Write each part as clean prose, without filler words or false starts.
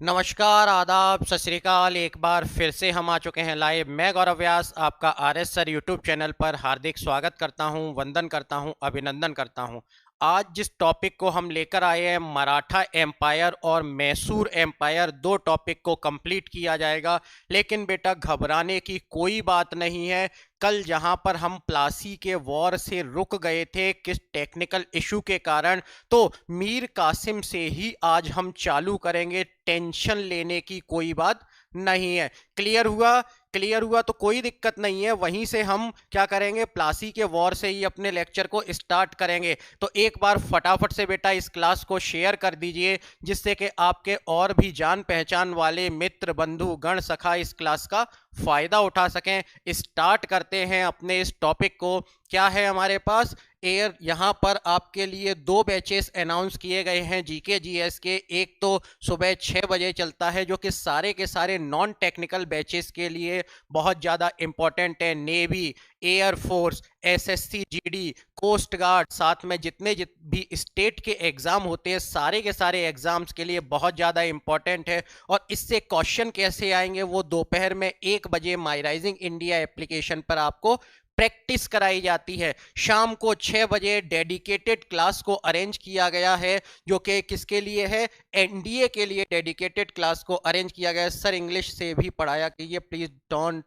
नमस्कार, आदाब, सत श्री अकाल। एक बार फिर से हम आ चुके हैं लाइव। मैं गौरव व्यास आपका आरएस सर यूट्यूब चैनल पर हार्दिक स्वागत करता हूं, वंदन करता हूं, अभिनंदन करता हूं। आज जिस टॉपिक को हम लेकर आए हैं, मराठा एम्पायर और मैसूर एम्पायर, दो टॉपिक को कंप्लीट किया जाएगा। लेकिन बेटा घबराने की कोई बात नहीं है। कल जहां पर हम प्लासी के वॉर से रुक गए थे किस टेक्निकल इशू के कारण, तो मीर कासिम से ही आज हम चालू करेंगे। टेंशन लेने की कोई बात नहीं है। क्लियर हुआ? क्लियर हुआ तो कोई दिक्कत नहीं है। वहीं से हम क्या करेंगे, प्लासी के वॉर से ही अपने लेक्चर को स्टार्ट करेंगे। तो एक बार फटाफट से बेटा इस क्लास को शेयर कर दीजिए, जिससे कि आपके और भी जान पहचान वाले मित्र, बंधु, गण, सखा इस क्लास का फायदा उठा सकें। स्टार्ट करते हैं अपने इस टॉपिक को। क्या है हमारे पास एयर, यहाँ पर आपके लिए दो बैचेस अनाउंस किए गए हैं जीके जीएस के। एक तो सुबह 6 बजे चलता है, जो कि सारे के सारे नॉन टेक्निकल बैचेस के लिए बहुत ज़्यादा इंपॉर्टेंट है। Navy, air force, SSC GD, coast guard, साथ में जितने भी स्टेट के एग्जाम होते हैं, सारे के सारे एग्जाम्स के लिए बहुत ज़्यादा इंपॉर्टेंट है। और इससे क्वेश्चन कैसे आएंगे, वो दोपहर में 1 बजे माई राइजिंग इंडिया एप्लीकेशन पर आपको प्रैक्टिस कराई जाती है। शाम को 6 बजे डेडिकेटेड क्लास को अरेंज किया गया है, जो कि किसके लिए है, एनडीए के लिए डेडिकेटेड क्लास को अरेंज किया गया है। सर इंग्लिश से भी पढ़ाया कीजिए please. Don't,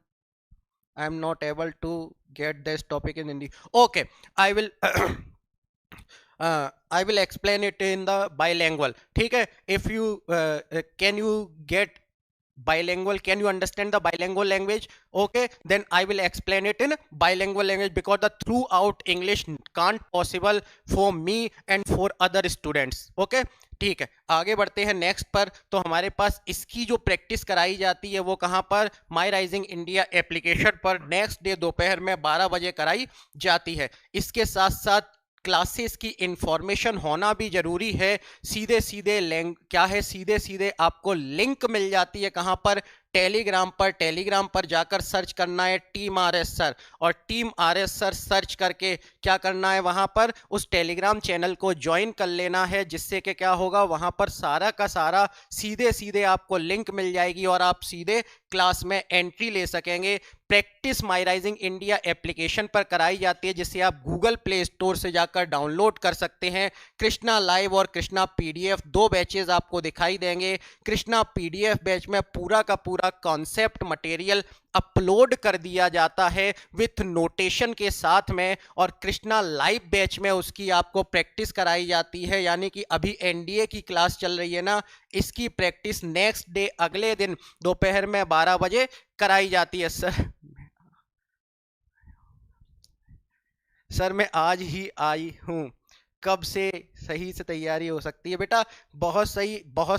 I am not able to get this topic in Hindi. Okay, I will I will explain it in the bilanguage. ठीक है, if you can you get bilingual, can you understand the bilingual language? Okay, then I will explain it in bilingual language, because the throughout English can't possible for me and for other students. Okay, ठीक है, आगे बढ़ते हैं next पर। तो हमारे पास इसकी जो प्रैक्टिस कराई जाती है वो कहाँ पर, माई राइजिंग इंडिया एप्लीकेशन पर नेक्स्ट डे दोपहर में 12 बजे कराई जाती है। इसके साथ साथ क्लासेस की इंफॉर्मेशन होना भी जरूरी है। सीधे सीधे क्या है, सीधे सीधे आपको लिंक मिल जाती है कहां पर, टेलीग्राम पर। टेलीग्राम पर जाकर सर्च करना है टीम आरएस सर, और टीम आरएस सर सर्च करके क्या करना है, वहां पर उस टेलीग्राम चैनल को ज्वाइन कर लेना है, जिससे कि क्या होगा, वहां पर सारा का सारा सीधे सीधे आपको लिंक मिल जाएगी और आप सीधे क्लास में एंट्री ले सकेंगे। प्रैक्टिस माई राइजिंग इंडिया एप्लीकेशन पर कराई जाती है, जिसे आप गूगल प्ले स्टोर से जाकर डाउनलोड कर सकते हैं। कृष्णा लाइव और कृष्णा पीडीएफ दो बैचेज आपको दिखाई देंगे। कृष्णा पीडीएफ बैच में पूरा का पूरा कॉन्सेप्ट मटेरियल अपलोड कर दिया जाता है विथ नोटेशन के साथ में, और कृष्णा लाइव बैच में उसकी आपको प्रैक्टिस कराई जाती है। यानी कि अभी एनडीए की क्लास चल रही है ना, इसकी प्रैक्टिस नेक्स्ट डे अगले दिन दोपहर में 12 बजे कराई जाती है। सर मैं आज ही आई हूँ, कब से सही से तैयारी हो सकती है बेटा? बहुत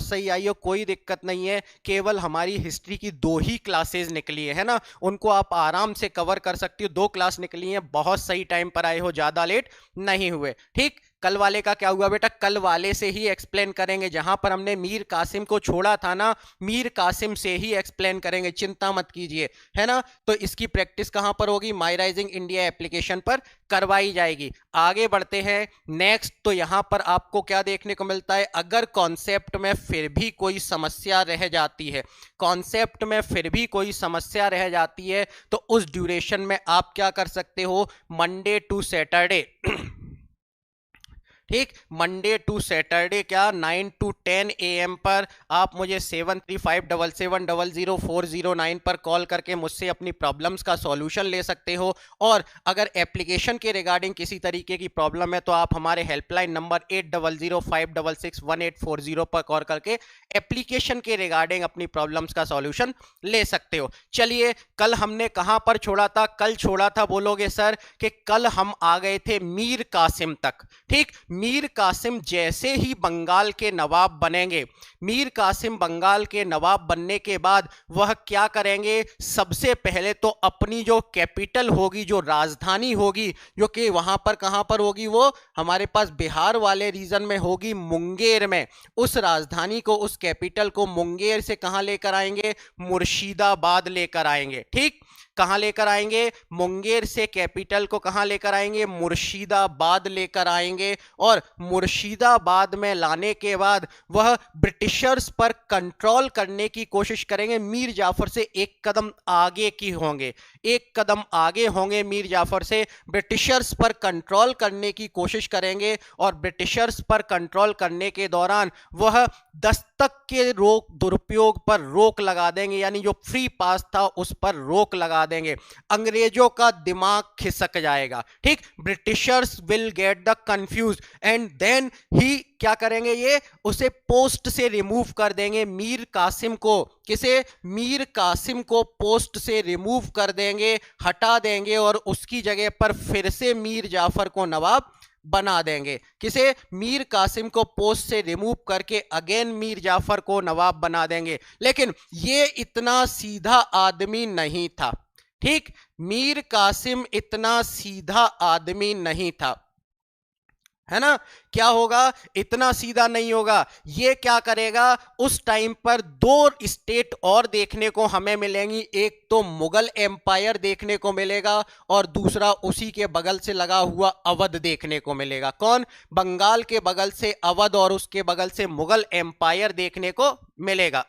सही आई हो, कोई दिक्कत नहीं है। केवल हमारी हिस्ट्री की 2 ही क्लासेस निकली है ना, उनको आप आराम से कवर कर सकती हो। 2 क्लास निकली हैं, बहुत सही टाइम पर आए हो, ज़्यादा लेट नहीं हुए। ठीक, कल वाले का क्या हुआ बेटा, कल वाले से ही एक्सप्लेन करेंगे। जहां पर हमने मीर कासिम को छोड़ा था ना, मीर कासिम से ही एक्सप्लेन करेंगे, चिंता मत कीजिए, है ना। तो इसकी प्रैक्टिस कहां पर होगी, माई राइजिंग इंडिया एप्लीकेशन पर करवाई जाएगी। आगे बढ़ते हैं नेक्स्ट। तो यहां पर आपको क्या देखने को मिलता है, अगर कॉन्सेप्ट में फिर भी कोई समस्या रह जाती है, कॉन्सेप्ट में फिर भी कोई समस्या रह जाती है, तो उस ड्यूरेशन में आप क्या कर सकते हो, मंडे टू सैटरडे ठीक, मंडे टू सैटरडे क्या 9 to 10 AM पर आप मुझे 735777004009 पर कॉल करके मुझसे अपनी प्रॉब्लम्स का सॉल्यूशन ले सकते हो। और अगर एप्लीकेशन के रिगार्डिंग किसी तरीके की प्रॉब्लम है, तो आप हमारे हेल्पलाइन नंबर 8005661840 पर कॉल करके एप्लीकेशन के रिगार्डिंग अपनी प्रॉब्लम्स का सॉल्यूशन ले सकते हो। चलिए, कल हमने कहां पर छोड़ा था, कल छोड़ा था, बोलोगे सर कि कल हम आ गए थे मीर कासिम तक। ठीक, मीर कासिम जैसे ही बंगाल के नवाब बनेंगे, मीर कासिम बंगाल के नवाब बनने के बाद वह क्या करेंगे, सबसे पहले तो अपनी जो कैपिटल होगी, जो राजधानी होगी, जो कि वहां पर कहां पर होगी, वो हमारे पास बिहार वाले रीजन में होगी, मुंगेर में। उस राजधानी को, उस कैपिटल को मुंगेर से कहां लेकर आएंगे, मुर्शिदाबाद लेकर आएंगे। ठीक, कहां लेकर आएंगे, मुंगेर से कैपिटल को कहां लेकर आएंगे, मुर्शिदाबाद लेकर आएंगे। और मुर्शिदाबाद में लाने के बाद वह ब्रिटिशर्स पर कंट्रोल करने की कोशिश करेंगे। मीर जाफर से एक कदम आगे की होंगे, एक कदम आगे होंगे मीर जाफर से, ब्रिटिशर्स पर कंट्रोल करने की कोशिश करेंगे। और ब्रिटिशर्स पर कंट्रोल करने के दौरान वह दस्तक के दुरुपयोग पर रोक लगा देंगे, यानी जो फ्री पास था उस पर रोक लगा देंगे। अंग्रेजों का दिमाग खिसक जाएगा, ठीक। Britishers will get the confuse and then ही क्या करेंगे, ये उसे पोस्ट से रिमूव कर देंगे। मीर कासिम को, किसे, मीर कासिम को पोस्ट से रिमूव कर देंगे, हटा देंगे और उसकी जगह पर फिर से मीर जाफर को नवाब बना देंगे। किसे, मीर कासिम को पोस्ट से रिमूव करके अगेन मीर जाफर को नवाब बना देंगे। लेकिन ये इतना सीधा आदमी नहीं था, ठीक। मीर कासिम इतना सीधा आदमी नहीं था, है ना। क्या होगा, इतना सीधा नहीं होगा। ये क्या करेगा, उस टाइम पर दो स्टेट और देखने को हमें मिलेंगी। एक तो मुगल एम्पायर देखने को मिलेगा और दूसरा उसी के बगल से लगा हुआ अवध देखने को मिलेगा। कौन, बंगाल के बगल से अवध और उसके बगल से मुगल एम्पायर देखने को मिलेगा,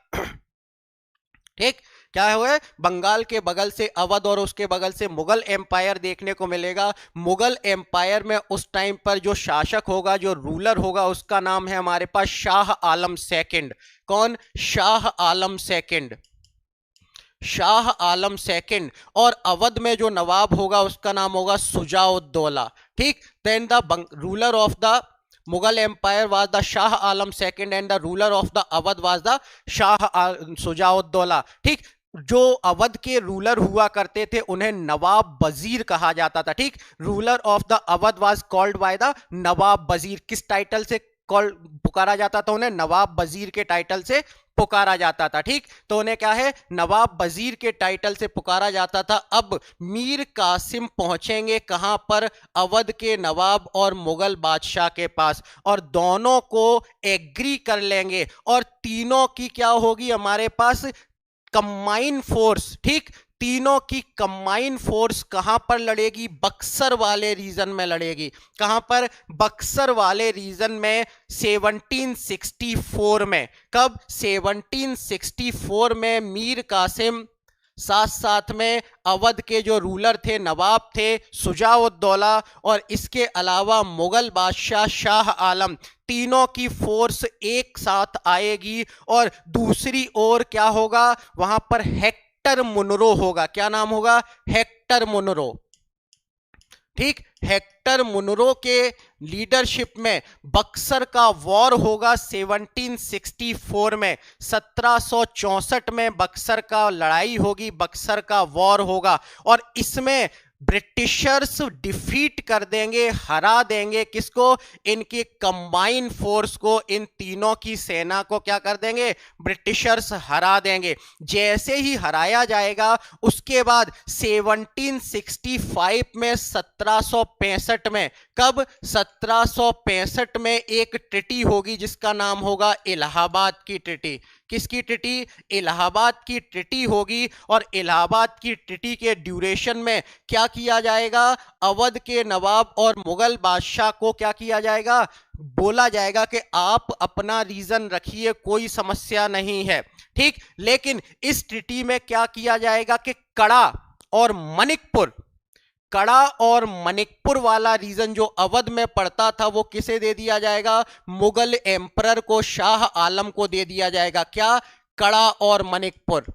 ठीक। क्या हुआ, बंगाल के बगल से अवध और उसके बगल से मुगल एम्पायर देखने को मिलेगा। मुगल एम्पायर में उस टाइम पर जो शासक होगा, जो रूलर होगा, उसका नाम है हमारे पास शाह आलम सेकंड। कौन, शाह आलम सेकंड, शाह आलम सेकंड। और अवध में जो नवाब होगा उसका नाम होगा सुजाउद्दौला, ठीक। Then the ruler of the Mughal empire was the Shah Alam II and the ruler of the Awadh was the Shah Sujauddaulah, ठीक। जो अवध के रूलर हुआ करते थे उन्हें नवाब वजीर कहा जाता था, ठीक। Ruler of the Awadh was called by the nawab wazir. किस टाइटल से कॉल पुकारा जाता था उन्हें, नवाब वजीर के टाइटल से पुकारा जाता था, ठीक। तो उन्हें क्या है, नवाब वजीर के टाइटल से पुकारा जाता था। अब मीर कासिम पहुंचेंगे कहां पर, अवध के नवाब और मुगल बादशाह के पास, और दोनों को एग्री कर लेंगे और तीनों की क्या होगी हमारे पास, कंबाइन फोर्स, ठीक। तीनों की कंबाइन फोर्स कहां पर लड़ेगी, बक्सर वाले रीजन में लड़ेगी। कहां पर, बक्सर वाले रीजन में 1764 में। कब, 1764 में मीर कासिम साथ साथ में अवध के जो रूलर थे, नवाब थे सुजाउद्दौला, और इसके अलावा मुगल बादशाह शाह आलम, तीनों की फोर्स एक साथ आएगी। और दूसरी ओर क्या होगा, वहां पर हेक्टर मुनरो होगा। क्या नाम होगा, हेक्टर मुनरो, ठीक। हेक्टर मुनरो के लीडरशिप में बक्सर का वॉर होगा 1764 में। 1764 में बक्सर का लड़ाई होगी, बक्सर का वॉर होगा, और इसमें ब्रिटिशर्स डिफीट कर देंगे, हरा देंगे। किसको, इनकी कंबाइन फोर्स को, इन तीनों की सेना को क्या कर देंगे, ब्रिटिशर्स हरा देंगे। जैसे ही हराया जाएगा उसके बाद 1765 में, 1765 में, कब, 1765 में एक ट्रीटी होगी जिसका नाम होगा इलाहाबाद की ट्रीटी। किसकी ट्रीटी, इलाहाबाद की ट्रीटी होगी। और इलाहाबाद की ट्रीटी के ड्यूरेशन में क्या किया जाएगा, अवध के नवाब और मुगल बादशाह को क्या किया जाएगा, बोला जाएगा कि आप अपना रीजन रखिए, कोई समस्या नहीं है, ठीक। लेकिन इस ट्रीटी में क्या किया जाएगा कि कड़ा और मणिकपुर, कड़ा और मणिकपुर वाला रीजन जो अवध में पड़ता था वो किसे दे दिया जाएगा, मुगल एम्परर को, शाह आलम को दे दिया जाएगा। क्या, कड़ा और मणिकपुर,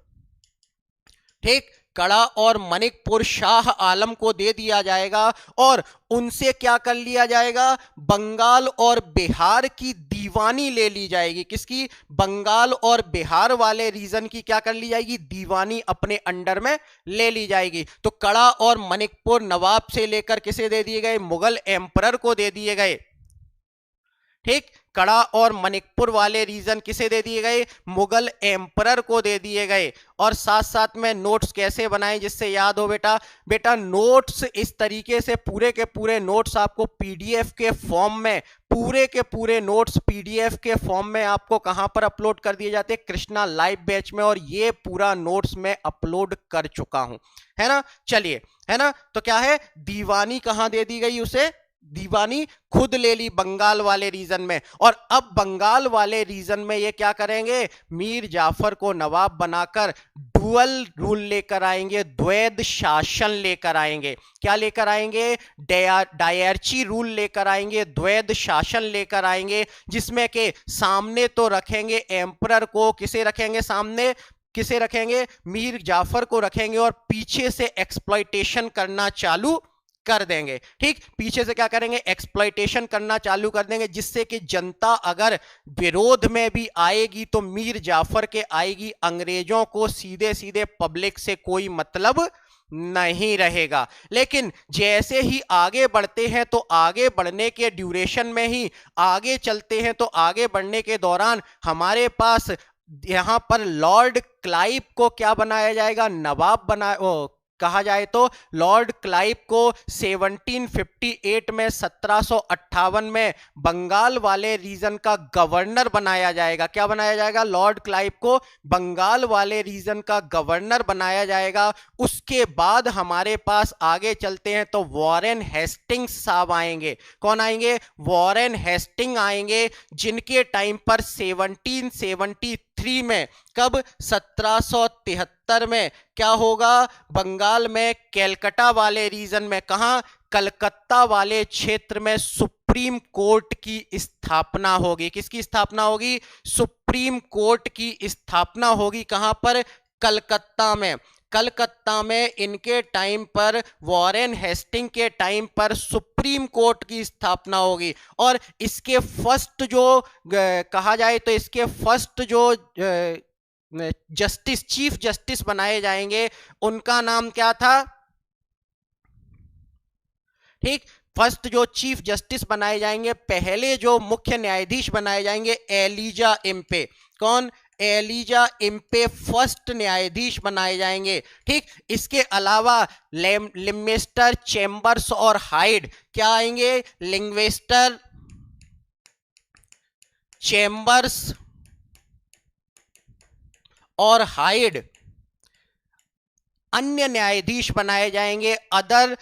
ठीक। कड़ा और मणिकपुर शाह आलम को दे दिया जाएगा। और उनसे क्या कर लिया जाएगा, बंगाल और बिहार की दीवानी ले ली जाएगी। किसकी, बंगाल और बिहार वाले रीजन की क्या कर ली जाएगी, दीवानी अपने अंडर में ले ली जाएगी। तो कड़ा और मणिकपुर नवाब से लेकर किसे दे दिए गए, मुगल एम्परर को दे दिए गए, ठीक, कड़ा और मणिकपुर वाले रीजन किसे दे दिए गए, मुगल एम्परर को दे दिए गए। और साथ साथ में नोट्स कैसे बनाए जिससे याद हो बेटा, बेटा नोट्स इस तरीके से पूरे के पूरे नोट्स आपको पीडीएफ के फॉर्म में, पूरे के पूरे नोट्स पीडीएफ के फॉर्म में आपको कहां पर अपलोड कर दिए जाते हैं, कृष्णा लाइव बैच में। और ये पूरा नोट्स मैं अपलोड कर चुका हूं, है ना। चलिए, है ना, तो क्या है, दीवानी कहां दे दी गई उसे, दीवानी खुद ले ली बंगाल वाले रीजन में। और अब बंगाल वाले रीजन में ये क्या करेंगे, मीर जाफर को नवाब बनाकर डुअल रूल लेकर आएंगे, द्वैध शासन लेकर आएंगे। क्या लेकर आएंगे, डायरची रूल लेकर आएंगे, द्वैध शासन लेकर आएंगे, जिसमें के सामने तो रखेंगे एम्परर को, किसे रखेंगे सामने, किसे रखेंगे, मीर जाफर को रखेंगे, और पीछे से एक्सप्लॉइटेशन करना चालू कर देंगे। ठीक, पीछे से क्या करेंगे, एक्सप्लॉइटेशन करना चालू कर देंगे, जिससे कि जनता अगर विरोध में भी आएगी तो मीर जाफर के आएगी, अंग्रेजों को सीधे सीधे पब्लिक से कोई मतलब नहीं रहेगा। लेकिन जैसे ही आगे बढ़ते हैं तो आगे बढ़ने के ड्यूरेशन में ही आगे चलते हैं, तो आगे बढ़ने के दौरान हमारे पास यहां पर लॉर्ड क्लाइव को क्या बनाया जाएगा, नवाब बना कहा जाए तो लॉर्ड क्लाइव को 1758 में 1758 में बंगाल वाले रीजन का गवर्नर बनाया जाएगा। क्या बनाया जाएगा, लॉर्ड क्लाइव को बंगाल वाले रीजन का गवर्नर बनाया जाएगा। उसके बाद हमारे पास आगे चलते हैं तो वॉरेन हेस्टिंग्स साहब आएंगे। कौन आएंगे, वॉरेन हेस्टिंग आएंगे, जिनके टाइम पर 1773 में, कब, 1773 में क्या होगा, बंगाल में कैलकटा वाले रीजन में, कहां, कलकत्ता वाले क्षेत्र में सुप्रीम कोर्ट की स्थापना होगी। किसकी स्थापना होगी, सुप्रीम कोर्ट की स्थापना होगी। कहां पर, कलकत्ता में। कलकत्ता में इनके टाइम पर, वॉरेन हेस्टिंग के टाइम पर सुप्रीम कोर्ट की स्थापना होगी। और इसके फर्स्ट जो कहा जाए तो इसके फर्स्ट जो जस्टिस, चीफ जस्टिस बनाए जाएंगे, उनका नाम क्या था, ठीक, फर्स्ट जो चीफ जस्टिस बनाए जाएंगे, पहले जो मुख्य न्यायाधीश बनाए जाएंगे, एलिजा इम्पे। कौन, एलिजा इम्पे फर्स्ट न्यायाधीश बनाए जाएंगे। ठीक, इसके अलावा लिम्बेस्टर, चेम्बर्स और हाइड क्या आएंगे, लिंग्वेस्टर, चेम्बर्स और हाइड अन्य न्यायाधीश बनाए जाएंगे, अदर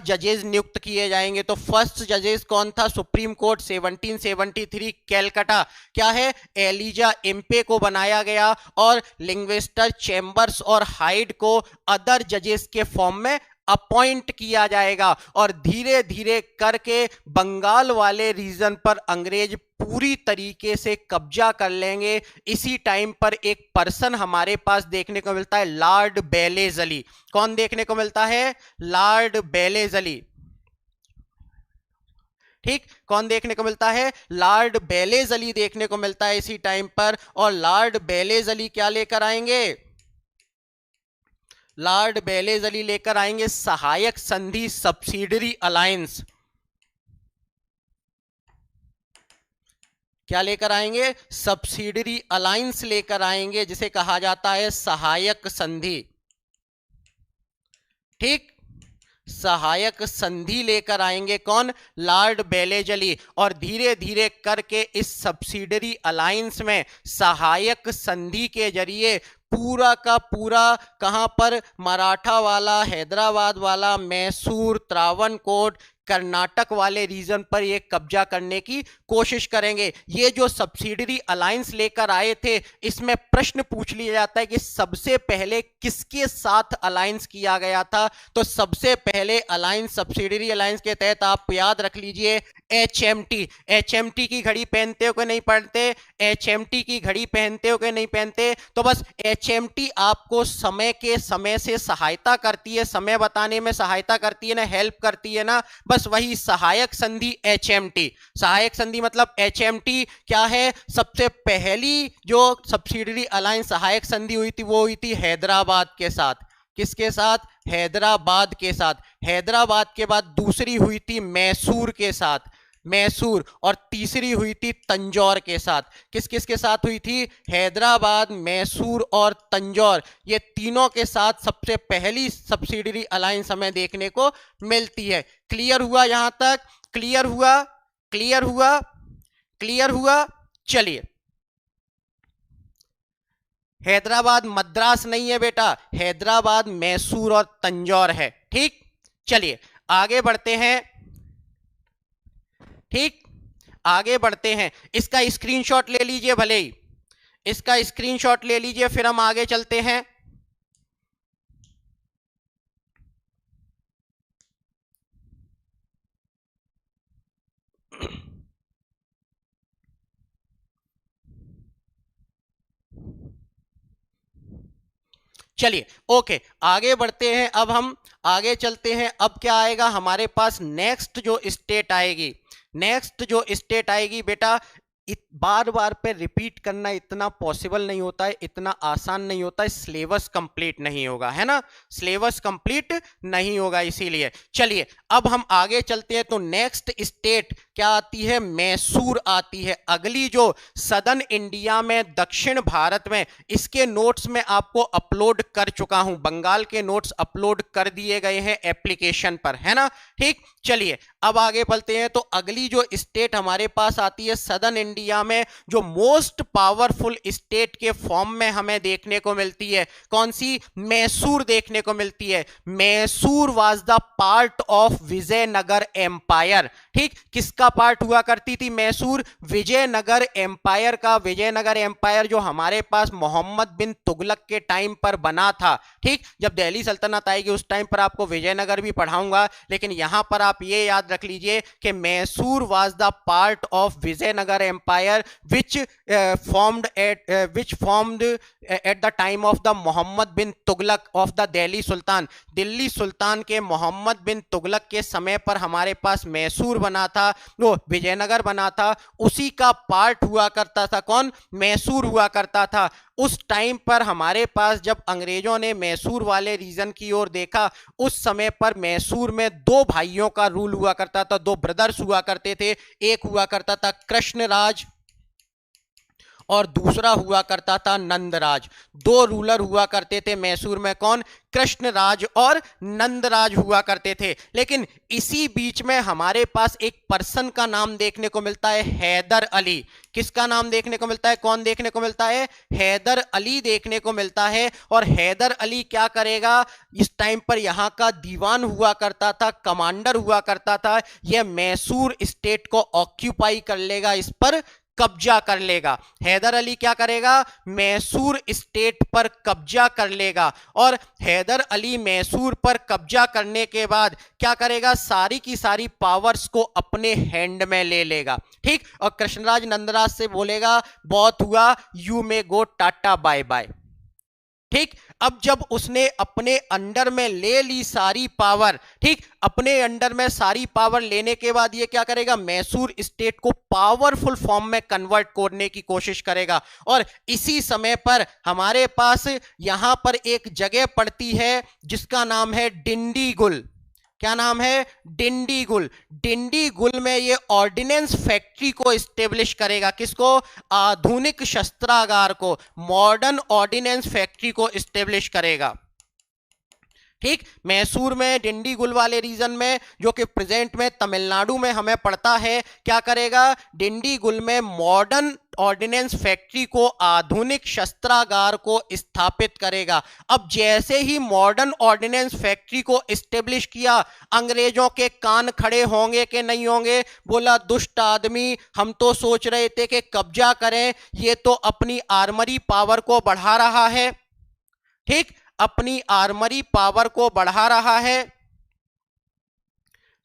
जजेस नियुक्त किए जाएंगे। तो फर्स्ट जजेस कौन था, सुप्रीम कोर्ट 1773 कैलकटा, क्या है, एलिजा इम्पे को बनाया गया। और लिंग्वेस्टर, चेम्बर्स और हाइड को अदर जजेस के फॉर्म में अपॉइंट किया जाएगा। और धीरे धीरे करके बंगाल वाले रीजन पर अंग्रेज पूरी तरीके से कब्जा कर लेंगे। इसी टाइम पर एक पर्सन हमारे पास देखने को मिलता है, लॉर्ड बेलेजली। कौन देखने को मिलता है, लॉर्ड बेलेजली। ठीक, कौन देखने को मिलता है, लॉर्ड बेलेजली देखने को मिलता है इसी टाइम पर। और लॉर्ड बेलेजली क्या लेकर आएंगे, लॉर्ड बेलेजली लेकर आएंगे सहायक संधि, सब्सिडरी अलायंस। क्या लेकर आएंगे, सब्सिडरी अलायंस लेकर आएंगे, जिसे कहा जाता है सहायक संधि। ठीक, सहायक संधि लेकर आएंगे कौन, लॉर्ड बेलेजली। और धीरे धीरे करके इस सब्सिडरी अलायंस में, सहायक संधि के जरिए पूरा का पूरा कहां पर, मराठा वाला, हैदराबाद वाला, मैसूर, त्रावणकोट, कर्नाटक वाले रीजन पर ये कब्जा करने की कोशिश करेंगे। ये जो सब्सिडरी अलायंस लेकर आए थे, इसमें प्रश्न पूछ लिया जाता है कि सबसे पहले किसके साथ अलायंस किया गया था। तो सबसे पहले अलायंस, सब्सिडरी अलायंस के तहत आप याद रख लीजिए HMT। HMT की घड़ी पहनते हो कि नहीं पहनते, HMT की घड़ी पहनते हो कि नहीं पहनते। तो बस HMT आपको समय के समय से सहायता करती है, समय बताने में सहायता करती है ना, हेल्प करती है ना, बस वही सहायक संधि HMT। सहायक संधि मतलब HMT क्या है, सबसे पहली जो सब्सिडरी अलायंस सहायक संधि हुई थी वो हुई थी हैदराबाद के साथ। किसके साथ, हैदराबाद के साथ। हैदराबाद के बाद दूसरी हुई थी मैसूर के साथ। मैसूर, और तीसरी हुई थी तंजौर के साथ। किस किस के साथ हुई थी? हैदराबाद, मैसूर और तंजौर, ये तीनों के साथ सबसे पहली सब्सिडरी अलायंस हमें देखने को मिलती है। क्लियर हुआ? यहां तक क्लियर हुआ? क्लियर हुआ? क्लियर हुआ? चलिए, हैदराबाद मद्रास नहीं है बेटा, हैदराबाद मैसूर और तंजौर है। ठीक, चलिए आगे बढ़ते हैं। ठीक, आगे बढ़ते हैं। इसका स्क्रीनशॉट ले लीजिए, भले ही इसका स्क्रीनशॉट ले लीजिए, फिर हम आगे चलते हैं। चलिए ओके, आगे बढ़ते हैं। अब हम आगे चलते हैं। अब क्या आएगा हमारे पास? नेक्स्ट जो स्टेट आएगी, नेक्स्ट जो स्टेट आएगी बेटा, बार बार पे रिपीट करना इतना पॉसिबल नहीं होता है, इतना आसान नहीं होता है, सिलेबस कंप्लीट नहीं होगा, है ना, सिलेबस कंप्लीट नहीं होगा, इसीलिए। चलिए अब हम आगे चलते हैं। तो नेक्स्ट स्टेट क्या आती है? मैसूर आती है। अगली जो सदर्न इंडिया में, दक्षिण भारत में, इसके नोट्स में आपको अपलोड कर चुका हूं, बंगाल के नोट्स अपलोड कर दिए गए हैं एप्लीकेशन पर, है ना। ठीक, चलिए अब आगे बढ़ते हैं। तो अगली जो स्टेट हमारे पास आती है सदर्न इंडिया में, जो मोस्ट पावरफुल स्टेट के फॉर्म में हमें देखने को मिलती है, कौन सी? मैसूर देखने को मिलती है। Mysore was the part of Vijayanagar empire. ठीक, किसका पार्ट हुआ करती थी मैसूर? विजयनगर एम्पायर का। विजयनगर एम्पायर जो हमारे पास मोहम्मद बिन तुगलक के टाइम पर बना था। ठीक, जब दिल्ली सल्तनत आएगी उस टाइम पर आपको विजयनगर भी पढ़ाऊंगा, लेकिन यहां पर आप ये याद रख लीजिए कि Mysore was the part of Vijayanagar empire which formed at the time of the Mohammad bin Tughlaq of the Delhi sultan. Delhi सुल्तान के मोहम्मद बिन तुगलक के समय पर हमारे पास मैसूर बना था, वो विजयनगर बना था, उसी का पार्ट हुआ करता था। कौन? मैसूर हुआ करता था। उस टाइम पर हमारे पास जब अंग्रेजों ने मैसूर वाले रीजन की ओर देखा, उस समय पर मैसूर में दो भाइयों का रूल हुआ करता था, दो ब्रदर्स हुआ करते थे। एक हुआ करता था कृष्णराज और दूसरा हुआ करता था नंदराज। दो रूलर हुआ करते थे मैसूर में, कौन? कृष्णराज और नंदराज हुआ करते थे। लेकिन इसी बीच में हमारे पास एक पर्सन का नाम देखने को मिलता है, हैदर अली। किसका नाम देखने को मिलता है? कौन देखने को मिलता है? हैदर अली देखने को मिलता है। और हैदर अली क्या करेगा? इस टाइम पर यहां का दीवान हुआ करता था, कमांडर हुआ करता था। यह मैसूर स्टेट को ऑक्यूपाई कर लेगा, इस पर कब्जा कर लेगा। हैदर अली क्या करेगा? मैसूर स्टेट पर कब्जा कर लेगा। और हैदर अली मैसूर पर कब्जा करने के बाद क्या करेगा? सारी की सारी पावर्स को अपने हैंड में ले लेगा। ठीक, और कृष्णराज नंदराज से बोलेगा बहुत हुआ, you may go, tata bye bye. ठीक, अब जब उसने अपने अंडर में ले ली सारी पावर, ठीक, अपने अंडर में सारी पावर लेने के बाद ये क्या करेगा? मैसूर स्टेट को पावरफुल फॉर्म में कन्वर्ट करने की कोशिश करेगा। और इसी समय पर हमारे पास यहां पर एक जगह पड़ती है जिसका नाम है डिंडीगुल। क्या नाम है? डिंडीगुल। डिंडीगुल में ये ऑर्डिनेंस फैक्ट्री को एस्टेब्लिश करेगा। किसको? आधुनिक शस्त्रागार को, मॉडर्न ऑर्डिनेंस फैक्ट्री को एस्टेब्लिश करेगा। ठीक, मैसूर में डिंडीगुल वाले रीजन में, जो कि प्रेजेंट में तमिलनाडु में हमें पड़ता है, क्या करेगा? डिंडीगुल में मॉडर्न ऑर्डिनेंस फैक्ट्री को, आधुनिक शस्त्रागार को स्थापित करेगा। अब जैसे ही मॉडर्न ऑर्डिनेंस फैक्ट्री को एस्टेब्लिश किया, अंग्रेजों के कान खड़े होंगे कि नहीं होंगे? बोला दुष्ट आदमी, हम तो सोच रहे थे कि कब्जा करें, ये तो अपनी आर्मरी पावर को बढ़ा रहा है। ठीक, अपनी आर्मरी पावर को बढ़ा रहा है।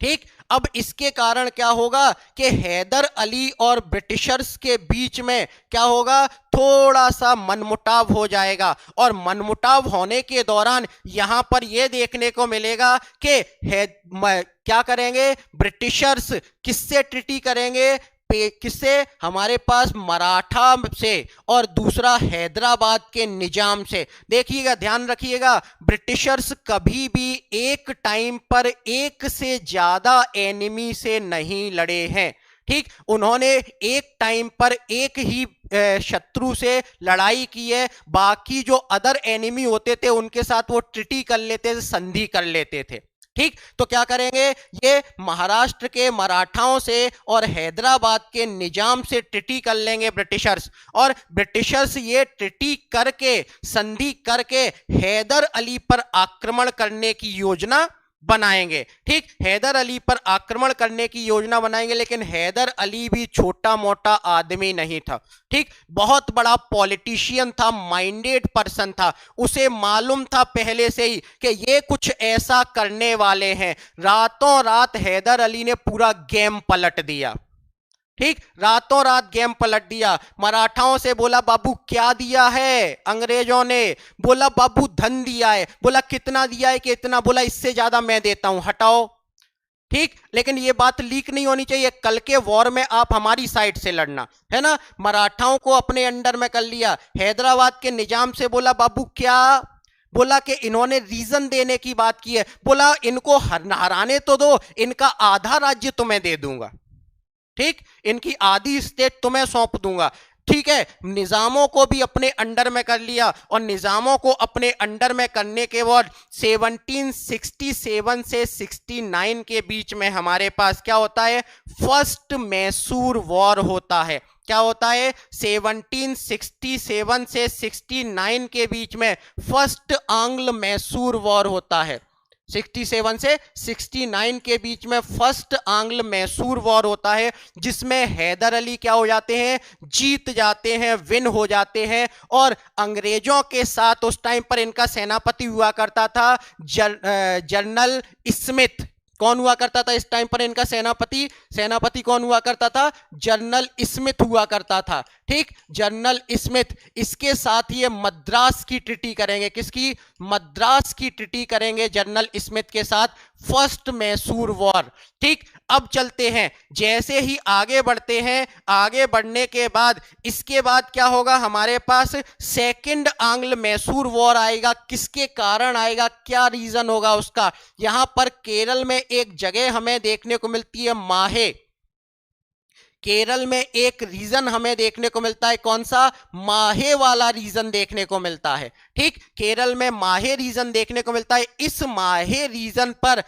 ठीक, अब इसके कारण क्या होगा कि हैदर अली और ब्रिटिशर्स के बीच में क्या होगा? थोड़ा सा मनमुटाव हो जाएगा। और मनमुटाव होने के दौरान यहां पर यह देखने को मिलेगा कि क्या करेंगे? ब्रिटिशर्स किससे ट्रीटी करेंगे? किससे? हमारे पास मराठा से, और दूसरा हैदराबाद के निजाम से। देखिएगा, ध्यान रखिएगा, ब्रिटिशर्स कभी भी एक टाइम पर एक से ज्यादा एनिमी से नहीं लड़े हैं। ठीक, उन्होंने एक टाइम पर एक ही शत्रु से लड़ाई की है, बाकी जो अदर एनिमी होते थे उनके साथ वो ट्रीटी कर लेते थे, संधि कर लेते थे। ठीक, तो क्या करेंगे, ये महाराष्ट्र के मराठाओं से और हैदराबाद के निजाम से ट्रीटी कर लेंगे ब्रिटिशर्स, और ब्रिटिशर्स ये ट्रीटी करके, संधि करके हैदर अली पर आक्रमण करने की योजना बनाएंगे। ठीक, हैदर अली पर आक्रमण करने की योजना बनाएंगे, लेकिन हैदर अली भी छोटा मोटा आदमी नहीं था। ठीक, बहुत बड़ा पॉलिटिशियन था, माइंडेड पर्सन था, उसे मालूम था पहले से ही कि ये कुछ ऐसा करने वाले हैं। रातों रात हैदर अली ने पूरा गेम पलट दिया। ठीक, रातों रात गेम पलट दिया। मराठाओं से बोला बाबू क्या दिया है, अंग्रेजों ने बोला बाबू धन दिया है, बोला कितना दिया है, कि इतना, बोला इससे ज्यादा मैं देता हूं, हटाओ। ठीक, लेकिन ये बात लीक नहीं होनी चाहिए, कल के वॉर में आप हमारी साइड से लड़ना है ना। मराठाओं को अपने अंडर में कर लिया, हैदराबाद के निजाम से बोला बाबू क्या, बोला कि इन्होंने रीजन देने की बात की है, बोला इनको हराने तो दो, इनका आधा राज्य तुम्हें दे दूंगा। ठीक, इनकी आधी स्टेट तुम्हें सौंप दूंगा। ठीक है, निजामों को भी अपने अंडर में कर लिया, और निजामों को अपने अंडर में करने के बाद 1767 से 69 के बीच में हमारे पास क्या होता है, फर्स्ट मैसूर वॉर होता है। क्या होता है, 1767 से 69 के बीच में फर्स्ट आंग्ल मैसूर वॉर होता है। 67 से 69 के बीच में फर्स्ट आंग्ल मैसूर वॉर होता है, जिसमें हैदर अली क्या हो जाते हैं, जीत जाते हैं, विन हो जाते हैं, और अंग्रेजों के साथ उस टाइम पर इनका सेनापति हुआ करता था जनरल स्मिथ। कौन हुआ करता था इस टाइम पर इनका सेनापति, सेनापति कौन हुआ करता था, जनरल स्मिथ हुआ करता था। ठीक, जनरल स्मिथ, इसके साथ ये मद्रास की ट्रीटी करेंगे, किसकी, मद्रास की ट्रीटी करेंगे जनरल स्मिथ के साथ, फर्स्ट मैसूर वॉर। ठीक, अब चलते हैं, जैसे ही आगे बढ़ते हैं, आगे बढ़ने के बाद इसके बाद क्या होगा, हमारे पास सेकंड आंग्ल मैसूर वॉर आएगा। किसके कारण आएगा, क्या रीजन होगा उसका, यहां पर केरल में एक जगह हमें देखने को मिलती है, माहे। केरल में एक रीजन हमें देखने को मिलता है, कौन सा, माहे वाला रीजन देखने को मिलता है। ठीक, केरल में माहे रीजन देखने को मिलता है। इस माहे रीजन पर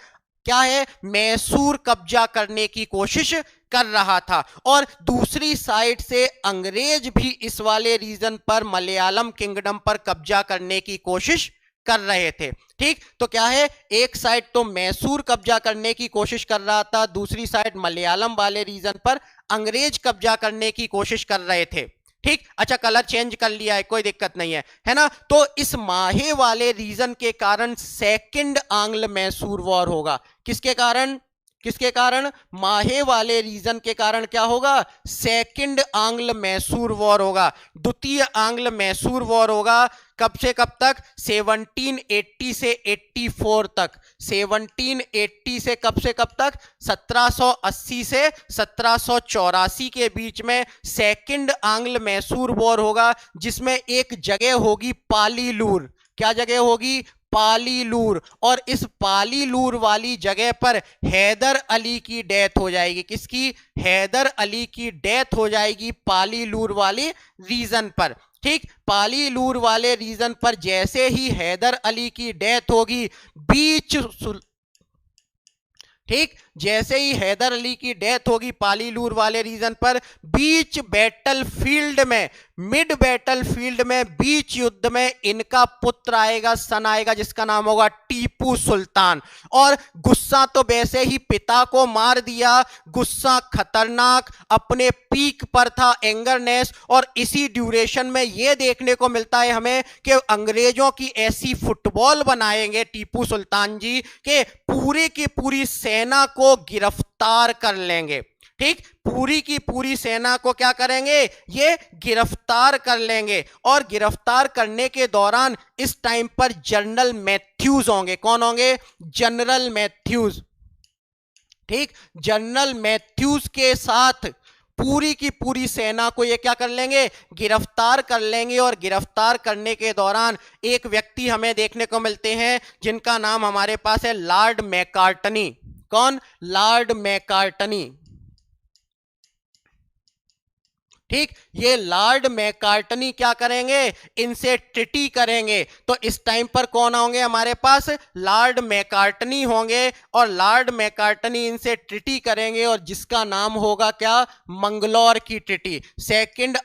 क्या है, मैसूर कब्जा करने की कोशिश कर रहा था, और दूसरी साइड से अंग्रेज भी इस वाले रीजन पर, मलयालम किंगडम पर कब्जा करने की कोशिश कर रहे थे। ठीक, तो क्या है, एक साइड तो मैसूर कब्जा करने की कोशिश कर रहा था, दूसरी साइड मलयालम वाले रीजन पर अंग्रेज कब्जा करने की कोशिश कर रहे थे। ठीक, अच्छा कलर चेंज कर लिया है, कोई दिक्कत नहीं है ना। तो इस माहे वाले रीजन के कारण सेकंड आंग्ल मैसूर वॉर होगा। किसके कारण, किसके कारण, माहे वाले रीजन के कारण क्या होगा, सेकंड आंग्ल मैसूर वॉर होगा। द्वितीय आंग्ल मैसूर वॉर होगा कब से कब तक, 1780 से 84 तक। 1780 से कब तक, 1780 से 1784 के बीच में सेकंड आंग्ल मैसूर वॉर होगा, जिसमें एक जगह होगी पालीलूर। क्या जगह होगी, पालीलूर, और इस पालीलूर वाली जगह पर हैदर अली की डेथ हो जाएगी। किसकी, हैदर अली की डेथ हो जाएगी पालीलूर वाले रीजन पर। ठीक, पालीलूर वाले रीजन पर जैसे ही हैदर अली की डेथ होगी, ठीक, जैसे ही हैदर अली की डेथ होगी पालीलूर वाले रीजन पर, बीच बैटल फील्ड में, मिड बैटल फील्ड में, बीच युद्ध में इनका पुत्र आएगा, सन आएगा, जिसका नाम होगा टीपू सुल्तान। और गुस्सा तो वैसे ही पिता को मार दिया, गुस्सा खतरनाक अपने पीक पर था, एंगरनेस, और इसी ड्यूरेशन में यह देखने को मिलता है हमें कि अंग्रेजों की ऐसी फुटबॉल बनाएंगे टीपू सुल्तान जी के पूरी की पूरी सेना को गिरफ्तार कर लेंगे। ठीक, पूरी की पूरी सेना को क्या करेंगे, ये गिरफ्तार कर लेंगे, और गिरफ्तार करने के दौरान इस टाइम पर जनरल मैथ्यूज होंगे। कौन होंगे, जनरल मैथ्यूज। ठीक, जनरल मैथ्यूज के साथ पूरी की पूरी सेना को ये क्या कर लेंगे, गिरफ्तार कर लेंगे। और गिरफ्तार करने के दौरान एक व्यक्ति हमें देखने को मिलते हैं जिनका नाम हमारे पास है लॉर्ड मैकार्टनी। कौन, लॉर्ड मैकार्टनी। ठीक, ये लॉर्ड मैकार्टनी क्या करेंगे, इनसे ट्रीटी करेंगे। तो इस टाइम पर कौन होंगे हमारे पास, लॉर्ड मैकार्टनी होंगे, और लॉर्ड मैकार्टनी इनसे ट्रीटी करेंगे, और जिसका नाम होगा क्या, मंगलौर की ट्रीटी। सेकंड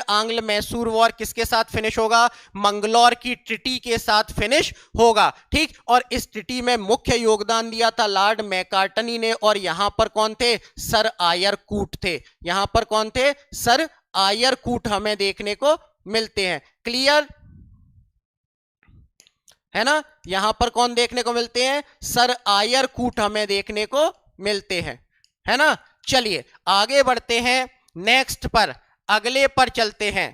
आंग्ल मैसूर वॉर किसके साथ फिनिश होगा, मंगलौर की ट्रीटी के साथ फिनिश होगा। ठीक, और इस ट्रीटी में मुख्य योगदान दिया था लॉर्ड मैकार्टनी ने, और यहां पर कौन थे, सर आयरकूट थे। यहां पर कौन थे, सर आयरकूट हमें देखने को मिलते हैं। क्लियर है ना, यहां पर कौन देखने को मिलते हैं, सर आयरकूट हमें देखने को मिलते हैं, है ना। चलिए आगे बढ़ते हैं, नेक्स्ट पर, अगले पर चलते हैं।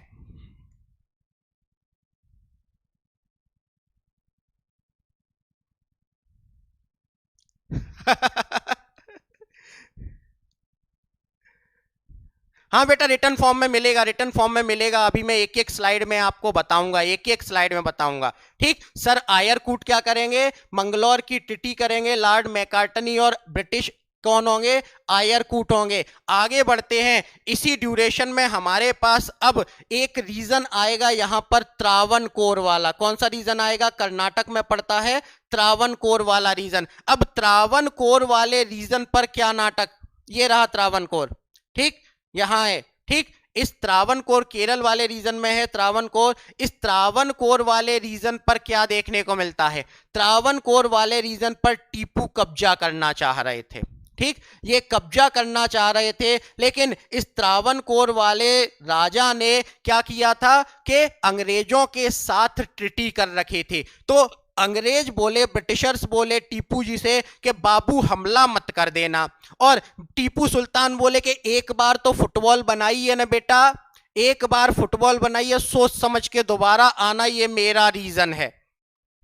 हाँ बेटा, रिटर्न फॉर्म में मिलेगा, रिटर्न फॉर्म में मिलेगा। अभी मैं एक एक स्लाइड में आपको बताऊंगा, एक एक स्लाइड में बताऊंगा। ठीक, सर आयरकूट क्या करेंगे, मंगलौर की ट्रीटी करेंगे, लॉर्ड मैकार्टनी और ब्रिटिश कौन होंगे, आयरकूट होंगे। आगे बढ़ते हैं, इसी ड्यूरेशन में हमारे पास अब एक रीजन आएगा यहां पर, त्रावणकोर वाला। कौन सा रीजन आएगा, कर्नाटक में पड़ता है त्रावणकोर वाला रीजन। अब त्रावणकोर वाले रीजन पर क्या नाटक, ये रहा त्रावणकोर, ठीक, यहां है। ठीक, इस त्रावणकोर केरल वाले रीजन में है त्रावणकोर। इस त्रावणकोर वाले रीजन पर क्या देखने को मिलता है, त्रावणकोर वाले रीजन पर टीपू कब्जा करना चाह रहे थे। ठीक, ये कब्जा करना चाह रहे थे, लेकिन इस त्रावणकोर वाले राजा ने क्या किया था कि अंग्रेजों के साथ ट्रीटी कर रखी थी। तो अंग्रेज बोले, ब्रिटिशर्स बोले टीपू जी से कि बाबू हमला मत कर देना, और टीपू सुल्तान बोले कि एक बार तो फुटबॉल बनाई है ना बेटा, एक बार फुटबॉल बनाई है, सोच समझ के दोबारा आना, ये मेरा रीजन है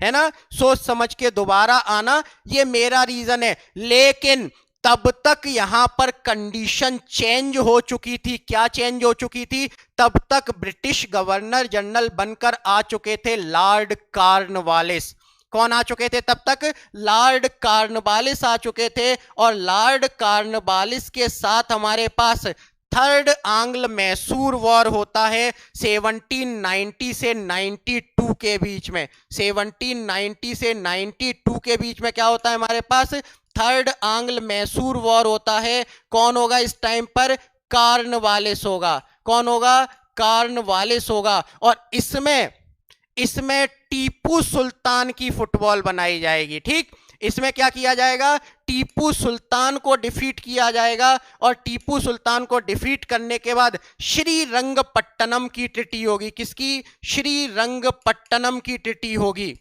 ना, सोच समझ के दोबारा आना, ये मेरा रीजन है। लेकिन तब तक यहां पर कंडीशन चेंज हो चुकी थी। क्या चेंज हो चुकी थी, तब तक ब्रिटिश गवर्नर जनरल बनकर आ चुके थे लॉर्ड कॉर्नवालिस। कौन आ चुके थे तब तक, लॉर्ड कॉर्नवालिस आ चुके थे, और लॉर्ड कॉर्नवालिस के साथ हमारे पास थर्ड आंग्ल मैसूर वॉर होता है 1790 से 92 के बीच में। 1790 से 92 के बीच में क्या होता है हमारे पास, थर्ड आंग्ल मैसूर वॉर होता है। कौन होगा इस टाइम पर, कॉर्नवालिस होगा। कौन होगा, कॉर्नवालिस होगा। और इसमें टीपू सुल्तान की फुटबॉल बनाई जाएगी। ठीक, इसमें क्या किया जाएगा, टीपू सुल्तान को डिफीट किया जाएगा, और टीपू सुल्तान को डिफीट करने के बाद श्रीरंगपट्टनम की ट्रीटी होगी। किसकी, श्रीरंगपट्टनम की ट्रीटी होगी।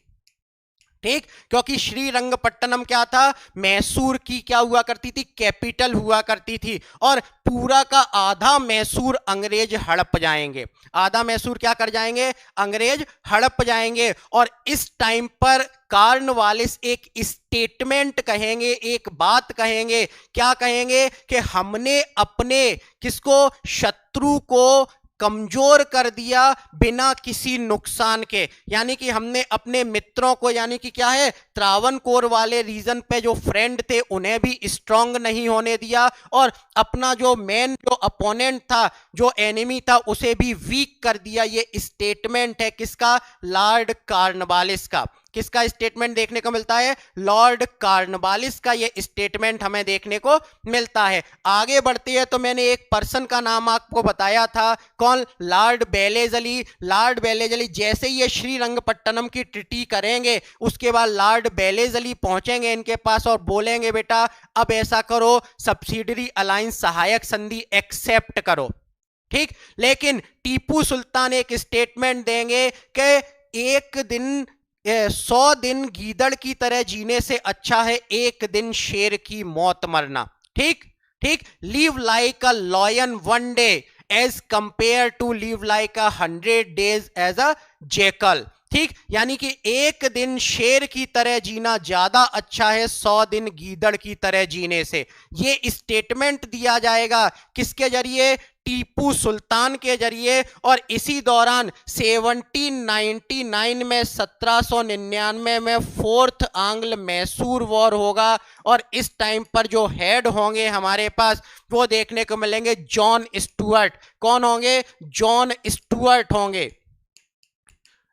ठीक, क्योंकि श्रीरंगपट्टनम क्या था, मैसूर की क्या हुआ करती थी, कैपिटल हुआ करती थी, और पूरा का आधा मैसूर अंग्रेज हड़प जाएंगे। आधा मैसूर क्या कर जाएंगे, अंग्रेज हड़प जाएंगे। और इस टाइम पर कॉर्नवालिस एक स्टेटमेंट कहेंगे, एक बात कहेंगे। क्या कहेंगे कि हमने अपने किसको, शत्रु को कमजोर कर दिया बिना किसी नुकसान के। यानी कि हमने अपने मित्रों को, यानी कि क्या है, त्रावणकोर वाले रीजन पे जो फ्रेंड थे उन्हें भी स्ट्रांग नहीं होने दिया, और अपना जो मेन जो अपोनेंट था, जो एनिमी था, उसे भी वीक कर दिया। ये स्टेटमेंट है किसका, लॉर्ड कॉर्नवालिस का। किसका स्टेटमेंट देखने को मिलता है, लॉर्ड कॉर्नवालिस का ये स्टेटमेंट हमें देखने को मिलता है। आगे बढ़ते हैं तो मैंने एक पर्सन का नाम आपको बताया था, कौन, लॉर्ड बेलेजली। लॉर्ड बेलेजली जैसे ही ये श्रीरंगपट्टनम की ट्रीटी करेंगे, उसके बाद लॉर्ड बेलेजली पहुंचेंगे इनके पास और बोलेंगे बेटा अब ऐसा करो, सब्सिडरी अलायंस सहायक संधि एक्सेप्ट करो। ठीक, लेकिन टीपू सुल्तान एक स्टेटमेंट देंगे कि एक दिन 100 दिन गीदड़ की तरह जीने से अच्छा है एक दिन शेर की मौत मरना। ठीक, ठीक, live like a lion one day as compare to live like a 100 days as a jackal. ठीक, यानी कि एक दिन शेर की तरह जीना ज्यादा अच्छा है 100 दिन गीदड़ की तरह जीने से। ये स्टेटमेंट दिया जाएगा किसके जरिए, टीपू सुल्तान के जरिए। और इसी दौरान 1799 में 1799 में फोर्थ आंग्ल मैसूर वॉर होगा। और इस टाइम पर जो हेड होंगे हमारे पास वो देखने को मिलेंगे जॉन स्टुअर्ट। कौन होंगे? जॉन स्टुअर्ट होंगे।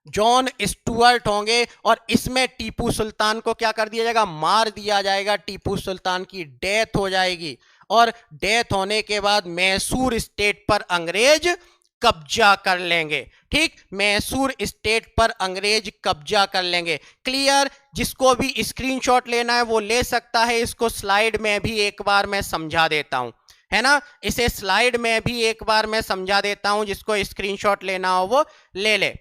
जॉन स्टुअर्ट होंगे। और इसमें टीपू सुल्तान को क्या कर दिया जाएगा? मार दिया जाएगा। टीपू सुल्तान की डेथ हो जाएगी। और डेथ होने के बाद मैसूर स्टेट पर अंग्रेज कब्जा कर लेंगे। ठीक, मैसूर स्टेट पर अंग्रेज कब्जा कर लेंगे। क्लियर? जिसको भी स्क्रीनशॉट लेना है वो ले सकता है। इसको स्लाइड में भी एक बार मैं समझा देता हूं, है ना। इसे स्लाइड में भी एक बार मैं समझा देता हूं, जिसको स्क्रीनशॉट लेना हो वो ले ले।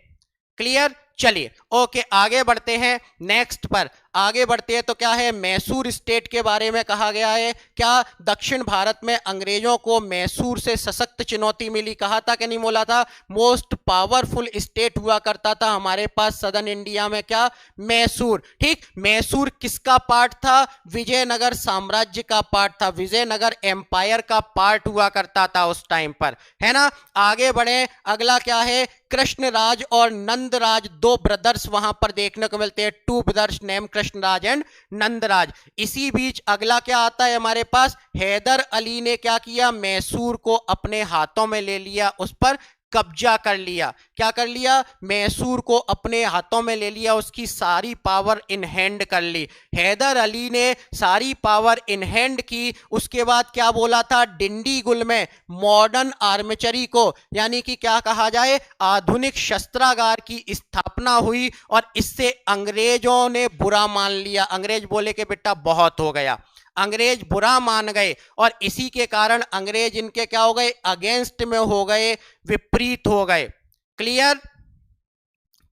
क्लियर? चलिए ओके, आगे बढ़ते हैं नेक्स्ट पर। आगे बढ़ते हैं तो क्या है, मैसूर स्टेट के बारे में कहा गया है। क्या दक्षिण भारत में अंग्रेजों को मैसूर से सशक्त चुनौती मिली? कहा था कि नहीं बोला था? मोस्ट पावरफुल स्टेट हुआ करता था हमारे पास सदर्न इंडिया में, क्या? मैसूर। ठीक, मैसूर किसका पार्ट था? विजयनगर साम्राज्य का पार्ट था। विजयनगर एम्पायर का पार्ट हुआ करता था उस टाइम पर, है ना। आगे बढ़े, अगला क्या है? कृष्णराज और नंदराज, दो ब्रदर्स वहां पर देखने को मिलते हैं। Two brothers name Krishnaraj and Nandraj. इसी बीच अगला क्या आता है हमारे पास? हैदर अली ने क्या किया? मैसूर को अपने हाथों में ले लिया, उस पर कब्जा कर लिया। क्या कर लिया? मैसूर को अपने हाथों में ले लिया, उसकी सारी पावर इन हैंड कर ली। हैदर अली ने सारी पावर इन हैंड की। उसके बाद क्या बोला था? डिंडीगुल में मॉडर्न आर्मचरी को, यानी कि क्या कहा जाए, आधुनिक शस्त्रागार की स्थापना हुई। और इससे अंग्रेजों ने बुरा मान लिया। अंग्रेज बोले कि बेटा बहुत हो गया। अंग्रेज बुरा मान गए और इसी के कारण अंग्रेज इनके क्या हो गए? अगेंस्ट में हो गए, विपरीत हो गए। क्लियर?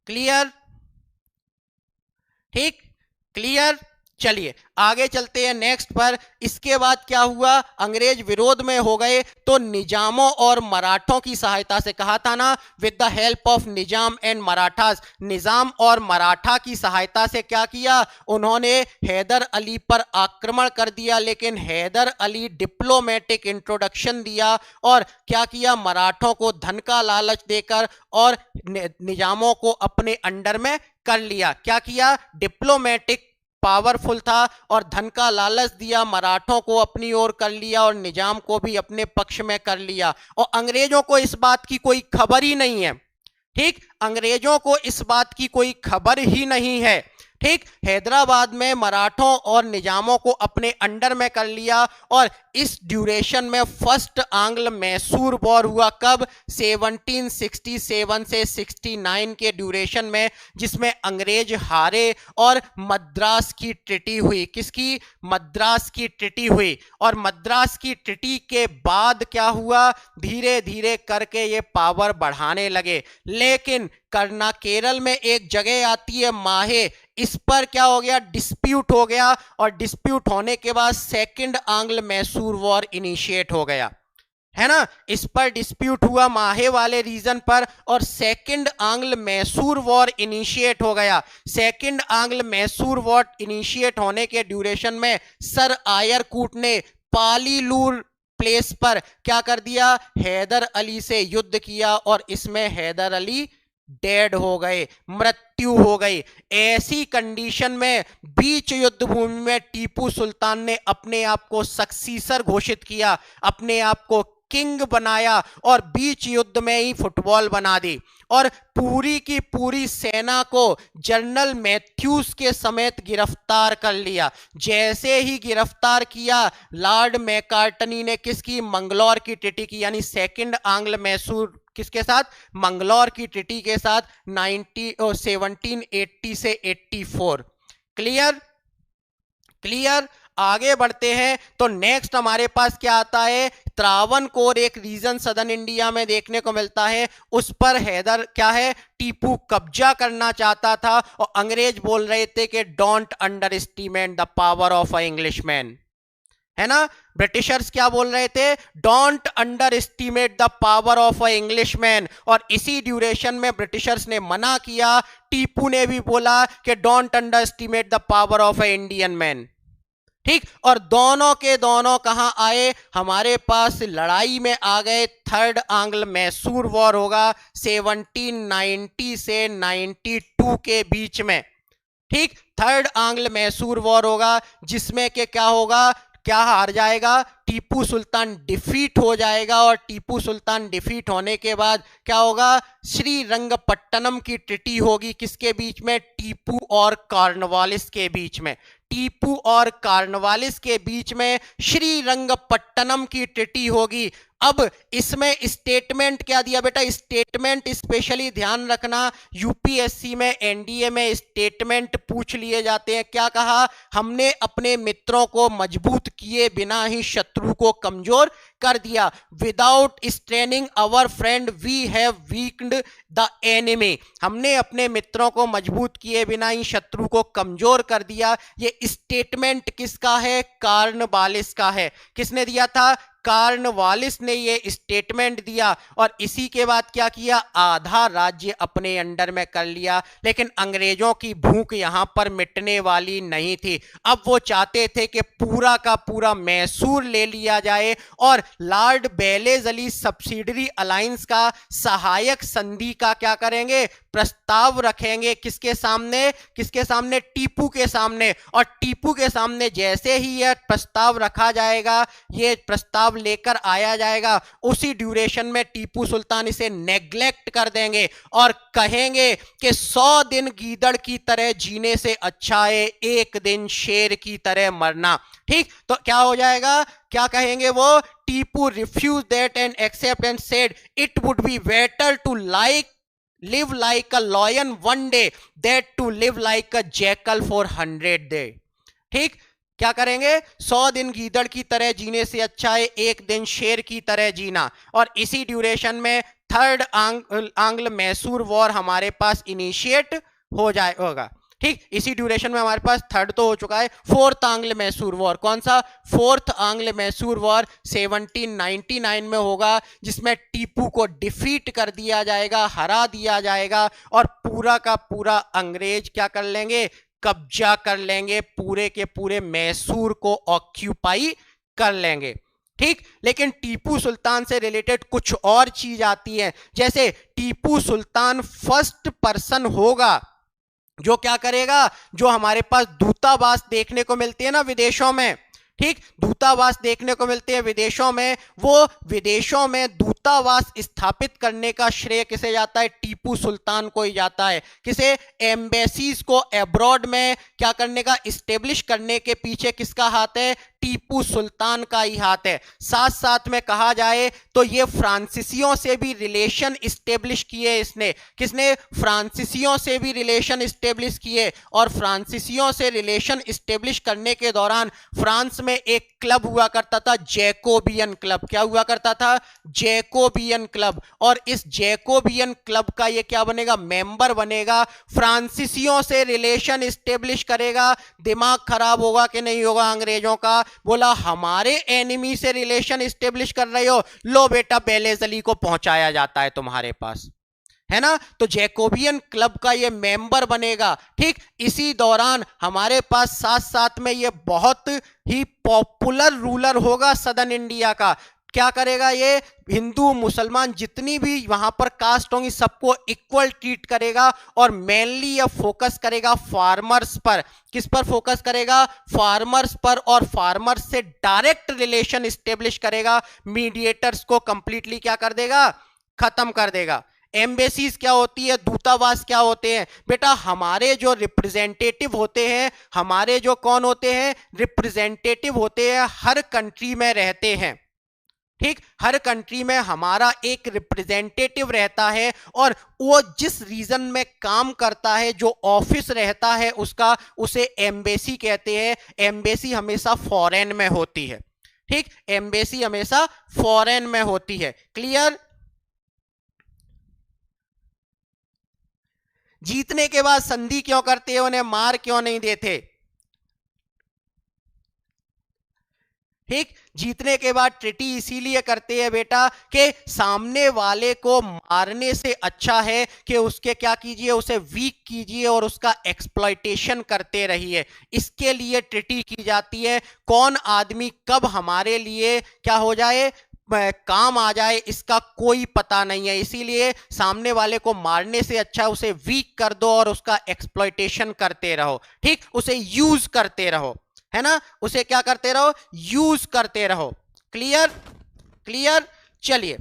क्लियर? ठीक, क्लियर। चलिए आगे चलते हैं नेक्स्ट पर। इसके बाद क्या हुआ? अंग्रेज विरोध में हो गए तो निजामों और मराठों की सहायता से, कहा था ना, with the help of Nizam and Marathas, Nizam और मराठा की सहायता से क्या किया? उन्होंने हैदर अली पर आक्रमण कर दिया। लेकिन हैदर अली डिप्लोमेटिक इंट्रोडक्शन दिया और क्या किया? मराठों को धन का लालच देकर और निजामों को अपने अंडर में कर लिया। क्या किया? डिप्लोमेटिक पावरफुल था और धन का लालच दिया, मराठों को अपनी ओर कर लिया और निजाम को भी अपने पक्ष में कर लिया। और अंग्रेजों को इस बात की कोई खबर ही नहीं है। ठीक, अंग्रेजों को इस बात की कोई खबर ही नहीं है। ठीक, हैदराबाद में मराठों और निजामों को अपने अंडर में कर लिया। और इस ड्यूरेशन में फर्स्ट आंग्ल मैसूर वॉर हुआ। कब? 1767 से 69 के ड्यूरेशन में, जिसमें अंग्रेज हारे और मद्रास की ट्रीटी हुई। किसकी? मद्रास की ट्रीटी हुई। और मद्रास की ट्रीटी के बाद क्या हुआ? धीरे धीरे करके ये पावर बढ़ाने लगे। लेकिन करना केरल में एक जगह आती है माहे, इस पर क्या हो गया? डिस्प्यूट हो गया। और डिस्प्यूट होने के बाद सेकंड आंग्ल मैसूर वॉर इनिशिएट हो गया, है ना। इस पर डिस्प्यूट हुआ माहे वाले रीजन पर और सेकंड आंग्ल मैसूर वॉर इनिशिएट हो गया। सेकंड आंग्ल मैसूर वॉर इनिशिएट होने के ड्यूरेशन में सर आयरकूट ने पालीलूर प्लेस पर क्या कर दिया? हैदर अली से युद्ध किया और इसमें हैदर अली डेड हो गए, मृत्यु हो गई। ऐसी कंडीशन में बीच युद्ध भूमि में टीपू सुल्तान ने अपने आप को सक्सीसर घोषित किया, अपने आप को किंग बनाया और बीच युद्ध में ही फुटबॉल बना दी। और पूरी की पूरी सेना को जनरल मैथ्यूज के समेत गिरफ्तार कर लिया। जैसे ही गिरफ्तार किया, लॉर्ड मैकार्टनी ने किसकी? मंगलौर की ट्रीटी की, यानी सेकंड आंग्ल मैसूर किसके साथ? मंगलौर की ट्रीटी के साथ 1780 से 84। क्लियर? क्लियर? आगे बढ़ते हैं तो नेक्स्ट हमारे पास क्या आता है? त्रावणकोर एक रीजन सदर्न इंडिया में देखने को मिलता है। उस पर हैदर क्या है? टीपू कब्जा करना चाहता था और अंग्रेज बोल रहे थे कि don't under estimate the power of a Englishman, है ना। ब्रिटिशर्स क्या बोल रहे थे? Don't under estimate the power of a Englishman. और इसी ड्यूरेशन में ब्रिटिशर्स ने मना किया। टीपू ने भी बोला कि don't under estimate the power of a Indian man. ठीक, और दोनों के दोनों कहां आए, हमारे पास लड़ाई में आ गए। थर्ड आंग्ल मैसूर वॉर होगा 1790 से 92 के बीच में। ठीक, थर्ड आंग्ल मैसूर वॉर होगा, जिसमें के क्या होगा, क्या हार जाएगा, टीपू सुल्तान डिफीट हो जाएगा। और टीपू सुल्तान डिफीट होने के बाद क्या होगा, श्रीरंगपट्टनम की ट्रीटी होगी, किसके बीच में, टीपू और कॉर्नवालिस के बीच में। टीपू और कॉर्नवालिस के बीच में श्रीरंगपट्टनम की ट्रीटी होगी। अब इसमें स्टेटमेंट क्या दिया बेटा, स्टेटमेंट स्पेशली ध्यान रखना, यूपीएससी में एनडीए में स्टेटमेंट पूछ लिए जाते हैं। क्या कहा, हमने अपने मित्रों को मजबूत किए बिना ही शत्रु को कमजोर कर दिया। Without straining our friend we have weakened the enemy. हमने अपने मित्रों को मजबूत किए बिना ही शत्रु को कमजोर कर दिया। ये स्टेटमेंट किसका है, कॉर्नवालिस का है। किसने दिया था, कॉर्नवालिस ने ये स्टेटमेंट दिया। और इसी के बाद क्या किया, आधा राज्य अपने अंडर में कर लिया। लेकिन अंग्रेजों की भूख यहां पर मिटने वाली नहीं थी। अब वो चाहते थे कि पूरा का पूरा मैसूर ले लिया जाए और लॉर्ड बेलेज अली सब्सिडरी अलायंस का सहायक संधि का क्या करेंगे, प्रस्ताव रखेंगे। किसके सामने, किसके सामने, टीपू के सामने। और टीपू के सामने जैसे ही यह प्रस्ताव रखा जाएगा, यह प्रस्ताव लेकर आया जाएगा, उसी ड्यूरेशन में टीपू सुल्तान इसे नेग्लेक्ट कर देंगे और कहेंगे कि 100 दिन गीदड़ की तरह जीने से अच्छा है एक दिन शेर की तरह मरना। ठीक, तो क्या हो जाएगा, क्या कहेंगे वो, Tipu refuse that and accept and said it would be better to live like a lion one day that to live like a jackal for 100 day। ठीक, क्या करेंगे, 100 दिन गीदड़ की तरह जीने से अच्छा है एक दिन शेर की तरह जीना। और इसी ड्यूरेशन में थर्ड आंग्ल मैसूर वॉर हमारे पास इनिशिएट हो होगा। ठीक, इसी ड्यूरेशन में हमारे पास थर्ड तो हो चुका है, फोर्थ आंग्ल मैसूर वॉर। कौन सा, फोर्थ आंग्ल मैसूर वॉर 1799 में होगा, जिसमें टीपू को डिफीट कर दिया जाएगा, हरा दिया जाएगा और पूरा का पूरा अंग्रेज क्या कर लेंगे, कब्जा कर लेंगे, पूरे के पूरे मैसूर को ऑक्यूपाई कर लेंगे। ठीक, लेकिन टीपू सुल्तान से रिलेटेड कुछ और चीज आती है, जैसे टीपू सुल्तान फर्स्ट पर्सन होगा जो क्या करेगा, जो हमारे पास दूतावास देखने को मिलते हैं ना विदेशों में। ठीक, दूतावास देखने को मिलते हैं विदेशों में, वो विदेशों में दूतावास स्थापित करने का श्रेय किसे जाता है, टीपू सुल्तान को ही जाता है। किसे, एम्बेसीज को अब्रॉड में क्या करने का, इस्टेब्लिश करने के पीछे किसका हाथ है, टीपू सुल्तान का ही हाथ है। साथ साथ में कहा जाए तो ये फ्रांसीसियों से भी रिलेशन इस्टेब्लिश किए इसने। किसने, फ्रांसीसियों से भी रिलेशन इस्टेब्लिश किए। और फ्रांसीसियों से रिलेशन इस्टेब्लिश करने के दौरान फ्रांस में एक क्लब हुआ करता था, जैकोबियन क्लब। क्या हुआ करता था, जैकोबियन क्लब। और इस जैकोबियन क्लब का ये क्या बनेगा, मेंबर बनेगा, फ्रांसीसियों से रिलेशन इस्टेब्लिश करेगा। दिमाग खराब होगा कि नहीं होगा अंग्रेजों का, बोला हमारे एनिमी से रिलेशन इस्टेब्लिश कर रहे हो, लो बेटा बेलेज अली को पहुंचाया जाता है तुम्हारे पास, है ना। तो जैकोबियन क्लब का ये मेंबर बनेगा। ठीक, इसी दौरान हमारे पास साथ साथ में ये बहुत ही पॉपुलर रूलर होगा सदर्न इंडिया का। क्या करेगा ये, हिंदू मुसलमान जितनी भी वहां पर कास्ट होंगी सबको इक्वल ट्रीट करेगा और मेनली यह फोकस करेगा फार्मर्स पर। किस पर फोकस करेगा, फार्मर्स पर। और फार्मर्स से डायरेक्ट रिलेशन स्टेब्लिश करेगा, मीडिएटर्स को कंप्लीटली क्या कर देगा, खत्म कर देगा। एम्बेसीज क्या होती है, दूतावास क्या होते हैं बेटा, हमारे जो रिप्रेजेंटेटिव होते हैं, हमारे जो कौन होते हैं, रिप्रेजेंटेटिव होते हैं, हर कंट्री में रहते हैं। ठीक, हर कंट्री में हमारा एक रिप्रेजेंटेटिव रहता है और वो जिस रीजन में काम करता है, जो ऑफिस रहता है उसका, उसे एम्बेसी कहते हैं। एम्बेसी हमेशा फॉरेन में होती है। ठीक, एम्बेसी हमेशा फॉरेन में होती है। क्लियर। जीतने के बाद संधि क्यों करते हैं, उन्हें मार क्यों नहीं देते, ठीक, जीतने के बाद ट्रिटी इसीलिए करते हैं बेटा कि सामने वाले को मारने से अच्छा है कि उसके क्या कीजिए, उसे वीक कीजिए और उसका एक्सप्लॉइटेशन करते रहिए। इसके लिए ट्रिटी की जाती है। कौन आदमी कब हमारे लिए क्या हो जाए, काम आ जाए, इसका कोई पता नहीं है। इसीलिए सामने वाले को मारने से अच्छा उसे वीक कर दो और उसका एक्सप्लॉइटेशन करते रहो। ठीक, उसे यूज करते रहो, है ना, उसे क्या करते रहो, यूज करते रहो। क्लियर, क्लियर, चलिए,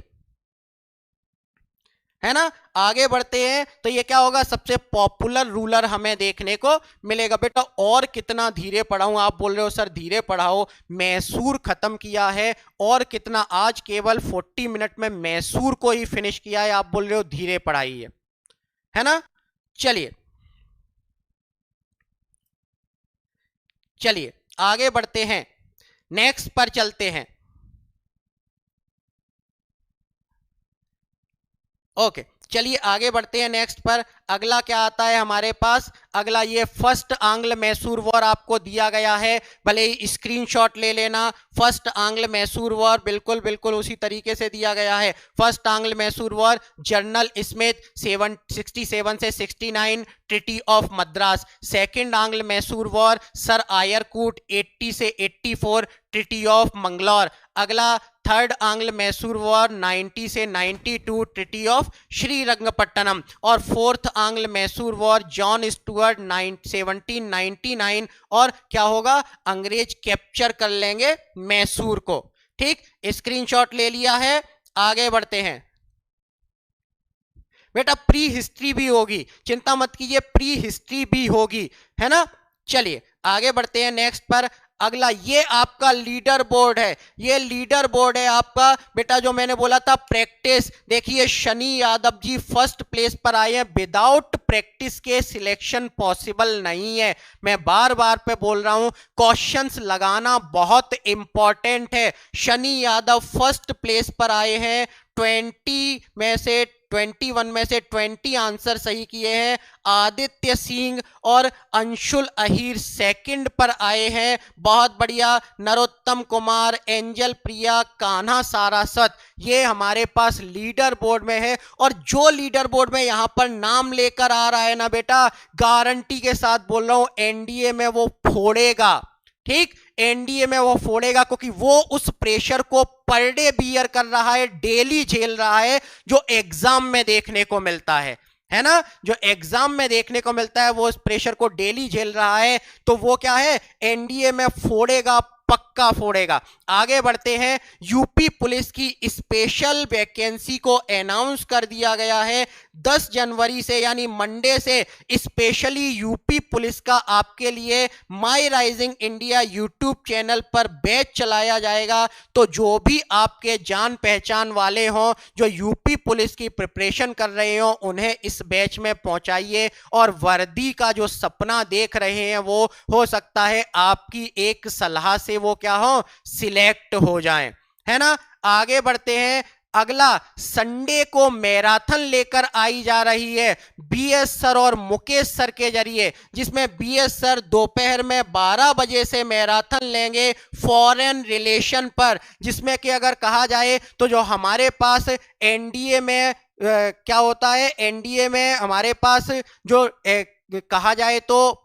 है ना, आगे बढ़ते हैं। तो ये क्या होगा, सबसे पॉपुलर रूलर हमें देखने को मिलेगा। बेटा और कितना धीरे पढ़ाऊं, आप बोल रहे हो सर धीरे पढ़ाओ, मैसूर खत्म किया है, और कितना, आज केवल 40 मिनट में मैसूर को ही फिनिश किया है, आप बोल रहे हो धीरे पढ़ाइए, है ना। चलिए चलिए आगे बढ़ते हैं, नेक्स्ट पर चलते हैं। ओके, चलिए आगे बढ़ते हैं नेक्स्ट पर। अगला क्या आता है हमारे पास, अगला ये फर्स्ट आंग्ल मैसूर वॉर आपको दिया गया है, भले ही स्क्रीनशॉट ले लेना। फर्स्ट आंग्ल मैसूर वॉर बिल्कुल बिल्कुल उसी तरीके से दिया गया है। फर्स्ट आंग्ल मैसूर वॉर, जनरल स्मिथ 67 से 69, ट्रिटी ऑफ मद्रास। सेकंड आंग्ल मैसूर वॉर, सर आयरकूट 80 से 84, ट्रिटी ऑफ मंगलौर। अगला थर्ड आंग्ल मैसूर वॉर 90 से 92, ट्रिटी ऑफ श्रीरंगपट्टनम। और फोर्थ आंग्ल मैसूर वॉर जॉन स्टुअर्ट 1799, और क्या होगा, अंग्रेज कैप्चर कर लेंगे मैसूर को। ठीक, स्क्रीनशॉट ले लिया है, आगे बढ़ते हैं। बेटा प्री हिस्ट्री भी होगी, चिंता मत कीजिए, प्री हिस्ट्री भी होगी, है ना। चलिए आगे बढ़ते हैं नेक्स्ट पर। अगला ये आपका लीडर बोर्ड है, ये लीडर बोर्ड है आपका बेटा, जो मैंने बोला था प्रैक्टिस। देखिए शनि यादव जी फर्स्ट प्लेस पर आए हैं। विदाउट प्रैक्टिस के सिलेक्शन पॉसिबल नहीं है, मैं बार बार पे बोल रहा हूं, क्वेश्चंस लगाना बहुत इंपॉर्टेंट है। शनि यादव फर्स्ट प्लेस पर आए हैं, 21 में से 20 आंसर सही किए हैं। आदित्य सिंह और अंशुल अहीर सेकंड पर आए हैं, बहुत बढ़िया। नरोत्तम कुमार, एंजल प्रिया, कान्हा सारासत, ये हमारे पास लीडर बोर्ड में है। और जो लीडर बोर्ड में यहां पर नाम लेकर आ रहा है ना बेटा, गारंटी के साथ बोल रहा हूं एनडीए में वो फोड़ेगा। ठीक, एनडीए में वो फोड़ेगा, क्योंकि वो उस प्रेशर को पर डे बियर कर रहा है, डेली झेल रहा है, जो एग्जाम में देखने को मिलता है ना, जो एग्जाम में देखने को मिलता है, वो इस प्रेशर को डेली झेल रहा है। तो वो क्या है, एनडीए में फोड़ेगा, पक्का फोड़ेगा। आगे बढ़ते हैं। यूपी पुलिस की स्पेशल वैकेंसी को अनाउंस कर दिया गया है 10 जनवरी से, यानी मंडे से स्पेशली यूपी पुलिस का आपके लिए माई राइजिंग इंडिया यूट्यूब चैनल पर बैच चलाया जाएगा। तो जो भी आपके जान पहचान वाले हों जो यूपी पुलिस की प्रिपरेशन कर रहे हो, उन्हें इस बैच में पहुंचाइए। और वर्दी का जो सपना देख रहे हैं, वो हो सकता है आपकी एक सलाह से वो क्या हो, सिलेक्ट हो जाएं, है ना। आगे बढ़ते हैं। अगला संडे को मैराथन लेकर आई जा रही है बीएस सर और मुकेश सर के जरिए, जिसमें बीएस सर दोपहर में 12 बजे से मैराथन लेंगे फॉरेन रिलेशन पर। जिसमें कि अगर कहा जाए तो जो हमारे पास एनडीए में क्या होता है, एनडीए में हमारे पास जो कहा जाए तो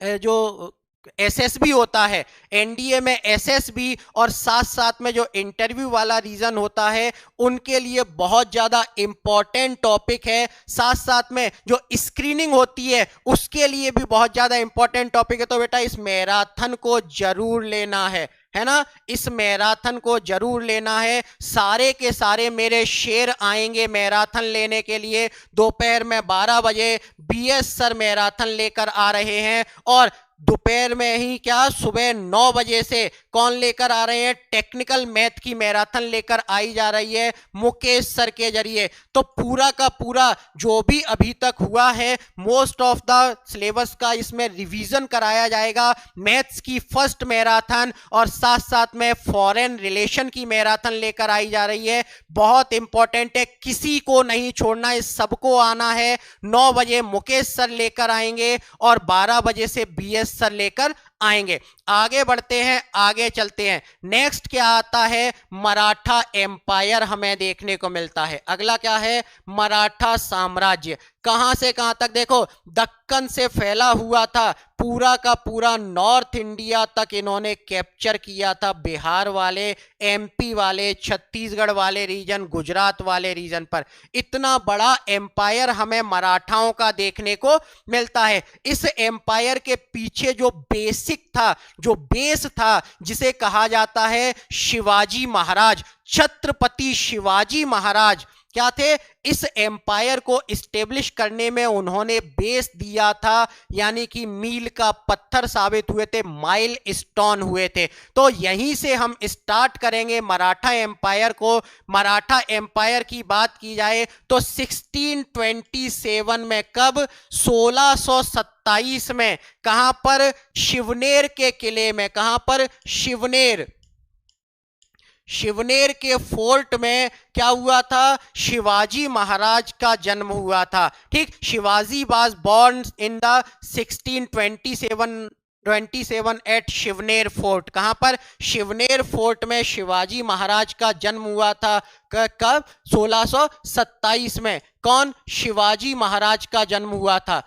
जो एसएसबी होता है, एनडीए में एसएसबी, और साथ साथ में जो इंटरव्यू वाला रीजन होता है, उनके लिए बहुत ज्यादा इंपॉर्टेंट टॉपिक है। साथ साथ में जो स्क्रीनिंग होती है, उसके लिए भी बहुत ज्यादा इंपॉर्टेंट टॉपिक है। तो बेटा इस मैराथन को जरूर लेना है ना, इस मैराथन को जरूर लेना है। सारे के सारे मेरे शेर आएंगे मैराथन लेने के लिए। दोपहर में 12 बजे बीएस सर मैराथन लेकर आ रहे हैं, और दोपहर में ही क्या, सुबह 9 बजे से कौन लेकर आ रहे हैं, टेक्निकल मैथ की मैराथन लेकर आई जा रही है मुकेश सर के जरिए। तो पूरा का पूरा जो भी अभी तक हुआ है, मोस्ट ऑफ द सिलेबस का इसमें रिवीजन कराया जाएगा। मैथ्स की फर्स्ट मैराथन और साथ साथ में फॉरेन रिलेशन की मैराथन लेकर आई जा रही है। बहुत इंपॉर्टेंट है, किसी को नहीं छोड़ना है, सबको आना है। 9 बजे मुकेश सर लेकर आएंगे और 12 बजे से बीएस सर लेकर आएंगे। आगे बढ़ते हैं, आगे चलते हैं। नेक्स्ट क्या आता है, मराठा एम्पायर हमें देखने को मिलता है। अगला क्या है, मराठा साम्राज्य। कहां से कहां तक, देखो दक्कन से फैला हुआ था, पूरा का पूरा नॉर्थ इंडिया तक इन्होंने कैप्चर किया था। बिहार वाले, एमपी वाले, छत्तीसगढ़ वाले रीजन, गुजरात वाले रीजन पर इतना बड़ा एम्पायर हमें मराठाओं का देखने को मिलता है। इस एम्पायर के पीछे जो बेसिक था, जो बेस था, जिसे कहा जाता है शिवाजी महाराज, छत्रपति शिवाजी महाराज क्या थे, इस एम्पायर को इस्टेब्लिश करने में उन्होंने बेस दिया था, यानी कि मील का पत्थर साबित हुए थे, माइल स्टोन हुए थे। तो यहीं से हम स्टार्ट करेंगे मराठा एम्पायर को। मराठा एम्पायर की बात की जाए तो 1627 में, कब, 1627 में, कहां पर, शिवनेर के किले में। कहां पर, शिवनेर, शिवनेर के फोर्ट में क्या हुआ था, शिवाजी महाराज का जन्म हुआ था। ठीक, Shivaji was born in the 1627 at Shivneri fort. कहां पर, शिवनेर फोर्ट में शिवाजी महाराज का जन्म हुआ था। कब, 1627 में। कौन, शिवाजी महाराज का जन्म हुआ था।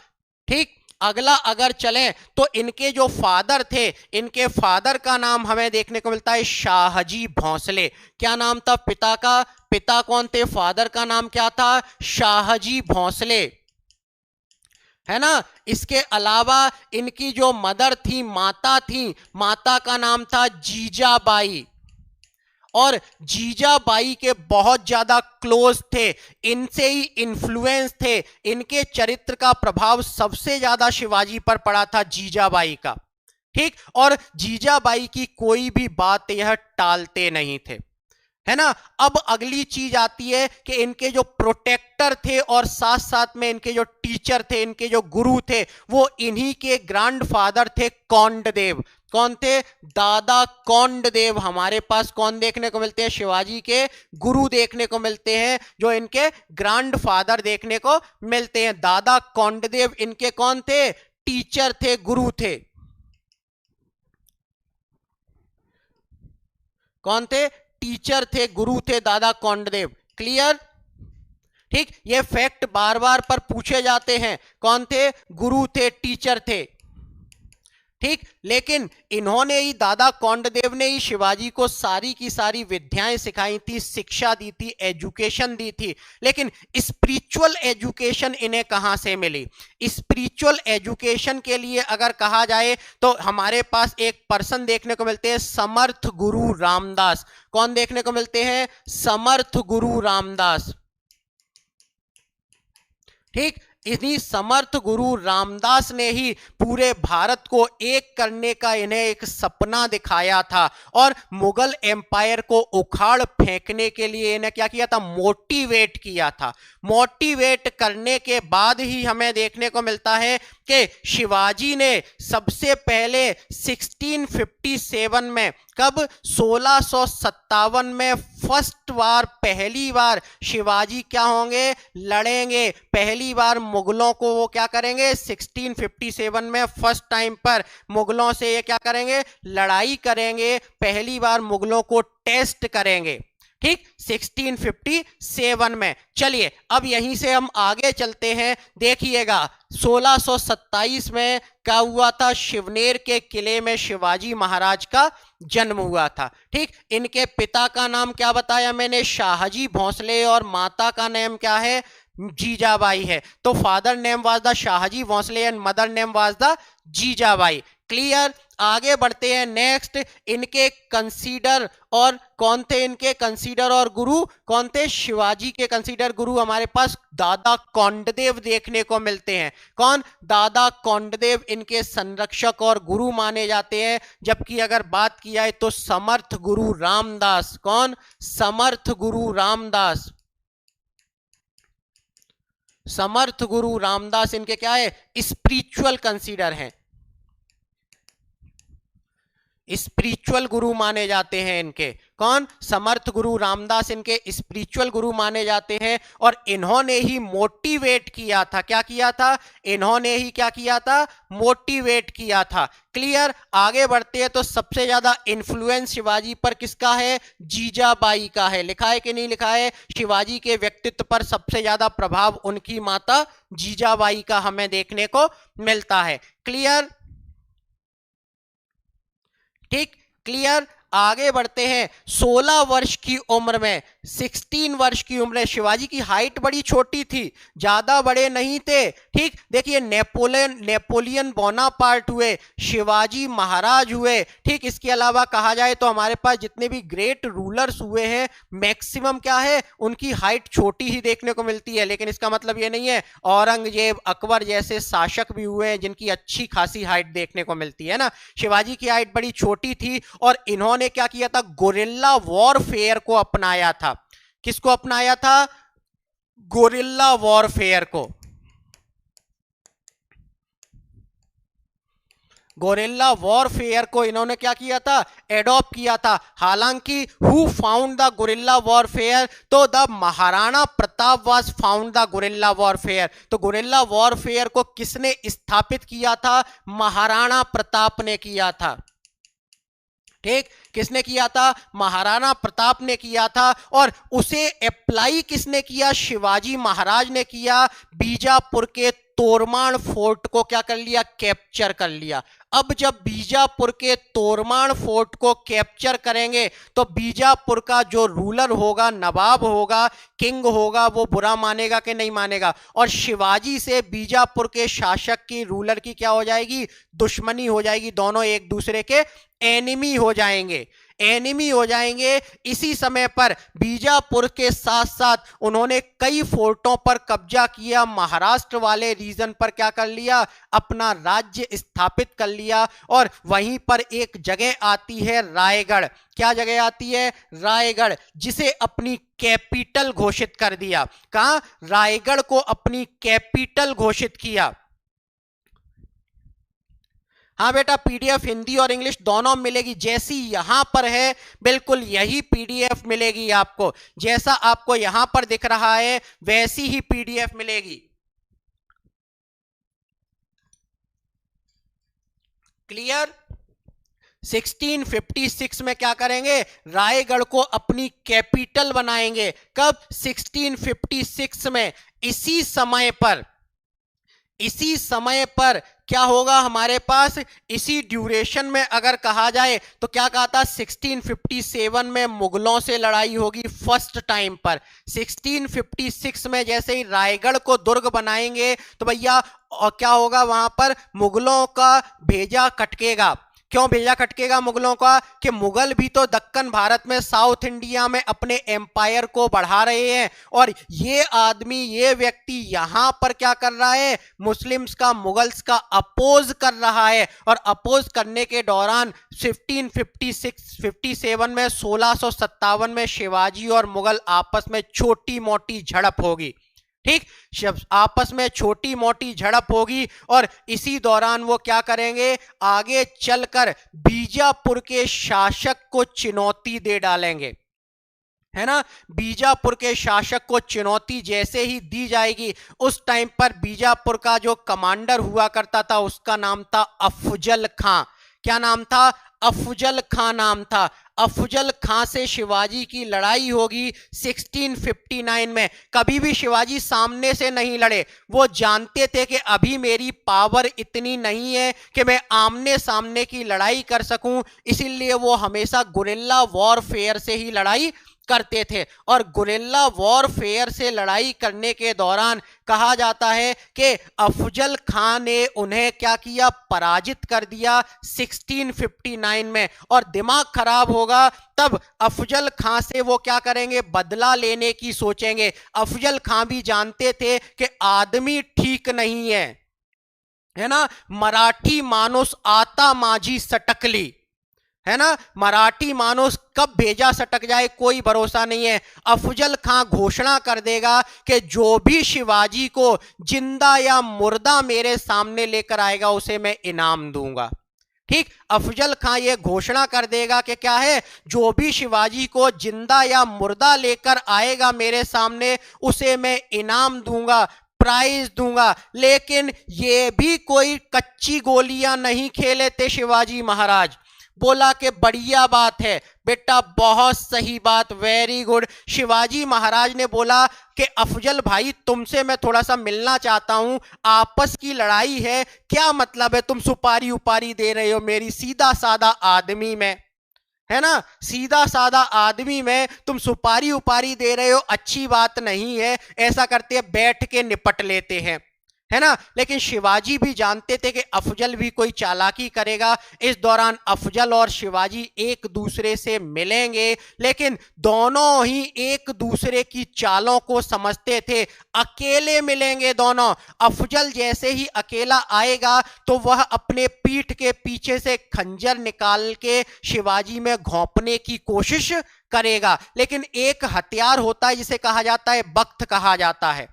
ठीक, अगला अगर चलें तो इनके जो फादर थे, इनके फादर का नाम हमें देखने को मिलता है शाहजी भोंसले। क्या नाम था पिता का, पिता कौन थे, फादर का नाम क्या था, शाहजी भोंसले, है ना। इसके अलावा इनकी जो मदर थी, माता थी, माता का नाम था जीजाबाई, और जीजाबाई के बहुत ज्यादा क्लोज थे, इनसे ही इन्फ्लुएंस थे। इनके चरित्र का प्रभाव सबसे ज्यादा शिवाजी पर पड़ा था, जीजाबाई का। ठीक, और जीजाबाई की कोई भी बात यह टालते नहीं थे, है ना। अब अगली चीज आती है कि इनके जो प्रोटेक्टर थे और साथ साथ में इनके जो टीचर थे, इनके जो गुरु थे, वो इन्हीं के ग्रैंडफादर थे, कौंडदेव। कौन थे, दादा कौंडदेव। हमारे पास कौन देखने को मिलते हैं, शिवाजी के गुरु देखने को मिलते हैं, जो इनके ग्रैंडफादर देखने को मिलते हैं। दादा कौंडदेव इनके कौन थे, टीचर थे, गुरु थे। कौन थे, टीचर थे, गुरु थे, दादा कौंडदेव। क्लियर। ठीक, ये फैक्ट बार बार पर पूछे जाते हैं, कौन थे, गुरु थे, टीचर थे। ठीक, लेकिन इन्होंने ही, दादा कौंडदेव ने ही शिवाजी को सारी की सारी विद्याएं सिखाई थी, शिक्षा दी थी, एजुकेशन दी थी। लेकिन स्पिरिचुअल एजुकेशन इन्हें कहां से मिली। स्पिरिचुअल एजुकेशन के लिए अगर कहा जाए तो हमारे पास एक पर्सन देखने को मिलते हैं, समर्थ गुरु रामदास। कौन देखने को मिलते हैं, समर्थ गुरु रामदास। ठीक, इन्हीं समर्थ गुरु रामदास ने ही पूरे भारत को एक करने का इन्हें एक सपना दिखाया था, और मुगल एम्पायर को उखाड़ फेंकने के लिए इन्हें क्या किया था, मोटिवेट किया था। मोटिवेट करने के बाद ही हमें देखने को मिलता है कि शिवाजी ने सबसे पहले 1657 में, कब, 1657 में फर्स्ट बार, पहली बार शिवाजी क्या होंगे, लड़ेंगे। पहली बार मुगलों को वो क्या करेंगे, 1657 में फर्स्ट टाइम पर मुगलों से ये क्या करेंगे, लड़ाई करेंगे। पहली बार मुगलों को टेस्ट करेंगे। ठीक, 1657 में। चलिए अब यहीं से हम आगे चलते हैं। देखिएगा 1627 में क्या हुआ था, शिवनेर के किले में शिवाजी महाराज का जन्म हुआ था। ठीक, इनके पिता का नाम क्या बताया मैंने, शाहजी भोंसले, और माता का नाम क्या है, जीजाबाई है। तो father name was the Shahji Bhonsle and mother name was the Jijabai. Clear. आगे बढ़ते हैं। नेक्स्ट, इनके कंसीडर, और कौन थे इनके कंसीडर और गुरु, कौन थे, शिवाजी के कंसीडर गुरु हमारे पास दादा कौंडदेव देखने को मिलते हैं। कौन, दादा कौंडदेव इनके संरक्षक और गुरु माने जाते हैं। जबकि अगर बात की जाए तो समर्थ गुरु रामदास, कौन, समर्थ गुरु रामदास, समर्थ गुरु रामदास इनके क्या है, स्पिरिचुअल कंसीडर हैं, स्पिरिचुअल गुरु माने जाते हैं इनके। कौन? समर्थ गुरु रामदास इनके स्पिरिचुअल गुरु माने जाते हैं और इन्होंने ही मोटिवेट किया था। क्या किया था? इन्होंने ही क्या किया था? मोटिवेट किया था। क्लियर? आगे बढ़ते हैं तो सबसे ज्यादा इन्फ्लुएंस शिवाजी पर किसका है? जीजाबाई का है। लिखा है कि नहीं लिखा है? शिवाजी के व्यक्तित्व पर सबसे ज्यादा प्रभाव उनकी माता जीजाबाई का हमें देखने को मिलता है। क्लियर? ठीक, क्लियर। आगे बढ़ते हैं। 16 वर्ष की उम्र में, 16 वर्ष की उम्र में, शिवाजी की हाइट बड़ी छोटी थी, ज्यादा बड़े नहीं थे। ठीक, देखिए नेपोलियन बोनापार्ट हुए, शिवाजी महाराज हुए। ठीक, इसके अलावा कहा जाए तो हमारे पास जितने भी ग्रेट रूलर्स हुए हैं मैक्सिमम क्या है? उनकी हाइट छोटी ही देखने को मिलती है। लेकिन इसका मतलब ये नहीं है, औरंगजेब अकबर जैसे शासक भी हुए हैं जिनकी अच्छी खासी हाइट देखने को मिलती है ना। शिवाजी की हाइट बड़ी छोटी थी और इन्होंने क्या किया था? गोरिल्ला वॉरफेयर को अपनाया था। किसको अपनाया था? गोरिल्ला वॉरफेयर को। गोरिल्ला वॉरफेयर को इन्होंने क्या किया था? एडॉप्ट किया था। हालांकि who found the guerrilla warfare? तो the Maharana Pratap was found the guerrilla warfare. तो गोरिल्ला वॉरफेयर को किसने स्थापित किया था? महाराणा प्रताप ने किया था। ठीक, किसने किया था? महाराणा प्रताप ने किया था। और उसे अप्लाई किसने किया? शिवाजी महाराज ने किया। बीजापुर के तोरमाण फोर्ट को क्या कर लिया? कैप्चर कर लिया। अब जब बीजापुर के तोरमाण फोर्ट को कैप्चर करेंगे तो बीजापुर का जो रूलर होगा, नवाब होगा, किंग होगा, वो बुरा मानेगा कि नहीं मानेगा? और शिवाजी से बीजापुर के शासक की, रूलर की क्या हो जाएगी? दुश्मनी हो जाएगी। दोनों एक दूसरे के एनिमी हो जाएंगे, एनिमी हो जाएंगे। इसी समय पर बीजापुर के साथ साथ उन्होंने कई फोर्टों पर कब्जा किया। महाराष्ट्र वाले रीजन पर क्या कर लिया? अपना राज्य स्थापित कर लिया। और वहीं पर एक जगह आती है रायगढ़। क्या जगह आती है? रायगढ़, जिसे अपनी कैपिटल घोषित कर दिया। कहां? रायगढ़ को अपनी कैपिटल घोषित किया। हाँ बेटा, पीडीएफ हिंदी और इंग्लिश दोनों मिलेगी। जैसी यहां पर है बिल्कुल यही पीडीएफ मिलेगी आपको। जैसा आपको यहां पर दिख रहा है वैसी ही पीडीएफ मिलेगी। क्लियर? 1656 में क्या करेंगे? रायगढ़ को अपनी कैपिटल बनाएंगे। कब? 1656 में। इसी समय पर क्या होगा हमारे पास? इसी ड्यूरेशन में अगर कहा जाए तो क्या कहा था? 1657 में मुगलों से लड़ाई होगी फर्स्ट टाइम पर। 1656 में जैसे ही रायगढ़ को दुर्ग बनाएंगे तो भैया क्या होगा? वहां पर मुगलों का भेजा कटकेगा। क्यों भेजा खटकेगा मुगलों का? कि मुगल भी तो दक्कन भारत में, साउथ इंडिया में अपने एम्पायर को बढ़ा रहे हैं और ये आदमी, ये व्यक्ति यहां पर क्या कर रहा है? मुस्लिम्स का, मुगल्स का अपोज कर रहा है। और अपोज करने के दौरान 1557 में, 1657 में शिवाजी और मुगल आपस में छोटी मोटी झड़प होगी। ठीक, आपस में छोटी मोटी झड़प होगी और इसी दौरान वो क्या करेंगे? आगे चलकर बीजापुर के शासक को चुनौती दे डालेंगे, है ना। बीजापुर के शासक को चुनौती जैसे ही दी जाएगी, उस टाइम पर बीजापुर का जो कमांडर हुआ करता था उसका नाम था अफजल खां। क्या नाम था? अफजल खां नाम था। अफजल खां से शिवाजी की लड़ाई होगी 1659 में। कभी भी शिवाजी सामने से नहीं लड़े। वो जानते थे कि अभी मेरी पावर इतनी नहीं है कि मैं आमने सामने की लड़ाई कर सकूं, इसीलिए वो हमेशा गुरिल्ला वॉरफेयर से ही लड़ाई करते थे। और गुरिल्ला वॉरफेयर से लड़ाई करने के दौरान कहा जाता है कि अफजल खां ने उन्हें क्या किया? पराजित कर दिया 1659 में। और दिमाग खराब होगा तब अफजल खां से वो क्या करेंगे? बदला लेने की सोचेंगे। अफजल खां भी जानते थे कि आदमी ठीक नहीं है ना। मराठी मानुस आता माझी सटकली, है ना। मराठी मानुस कब भेजा सटक जाए कोई भरोसा नहीं है। अफजल खां घोषणा कर देगा कि जो भी शिवाजी को जिंदा या मुर्दा मेरे सामने लेकर आएगा उसे मैं इनाम दूंगा। ठीक, अफजल खां ये घोषणा कर देगा कि क्या है, जो भी शिवाजी को जिंदा या मुर्दा लेकर आएगा मेरे सामने उसे मैं इनाम दूंगा, प्राइज दूंगा। लेकिन ये भी कोई कच्ची गोलियां नहीं खेले थे शिवाजी महाराज। बोला कि बढ़िया बात है बेटा, बहुत सही बात, वेरी गुड। शिवाजी महाराज ने बोला कि अफजल भाई तुमसे मैं थोड़ा सा मिलना चाहता हूं, आपस की लड़ाई है, क्या मतलब है तुम सुपारी उपारी दे रहे हो मेरी सीधा साधा आदमी में, है ना, सीधा साधा आदमी में तुम सुपारी उपारी दे रहे हो, अच्छी बात नहीं है। ऐसा करते हैं बैठ के निपट लेते हैं, है ना। लेकिन शिवाजी भी जानते थे कि अफजल भी कोई चालाकी करेगा। इस दौरान अफजल और शिवाजी एक दूसरे से मिलेंगे, लेकिन दोनों ही एक दूसरे की चालों को समझते थे। अकेले मिलेंगे दोनों। अफजल जैसे ही अकेला आएगा तो वह अपने पीठ के पीछे से खंजर निकाल के शिवाजी में घोंपने की कोशिश करेगा। लेकिन एक हथियार होता है जिसे कहा जाता है वक्त कहा जाता है।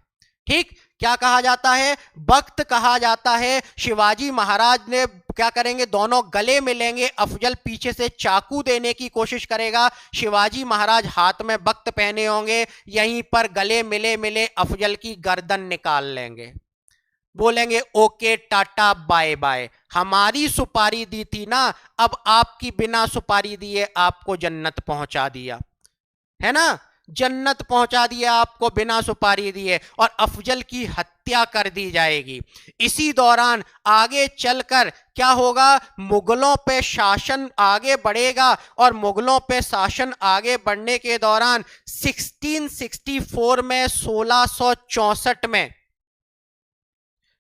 ठीक, क्या कहा जाता है, वक्त कहा जाता है। शिवाजी महाराज ने क्या करेंगे, दोनों गले मिलेंगे, अफजल पीछे से चाकू देने की कोशिश करेगा, शिवाजी महाराज हाथ में वक्त पहने होंगे, यहीं पर गले मिले मिले अफजल की गर्दन निकाल लेंगे, बोलेंगे ओके टाटा बाय बाय, हमारी सुपारी दी थी ना, अब आपकी बिना सुपारी दिए आपको जन्नत पहुंचा दिया, है ना, जन्नत पहुंचा दिया आपको बिना सुपारी दिए, और अफजल की हत्या कर दी जाएगी। इसी दौरान आगे चलकर क्या होगा, मुगलों पे शासन आगे बढ़ेगा, और मुगलों पे शासन आगे बढ़ने के दौरान 1664 में 1664 में,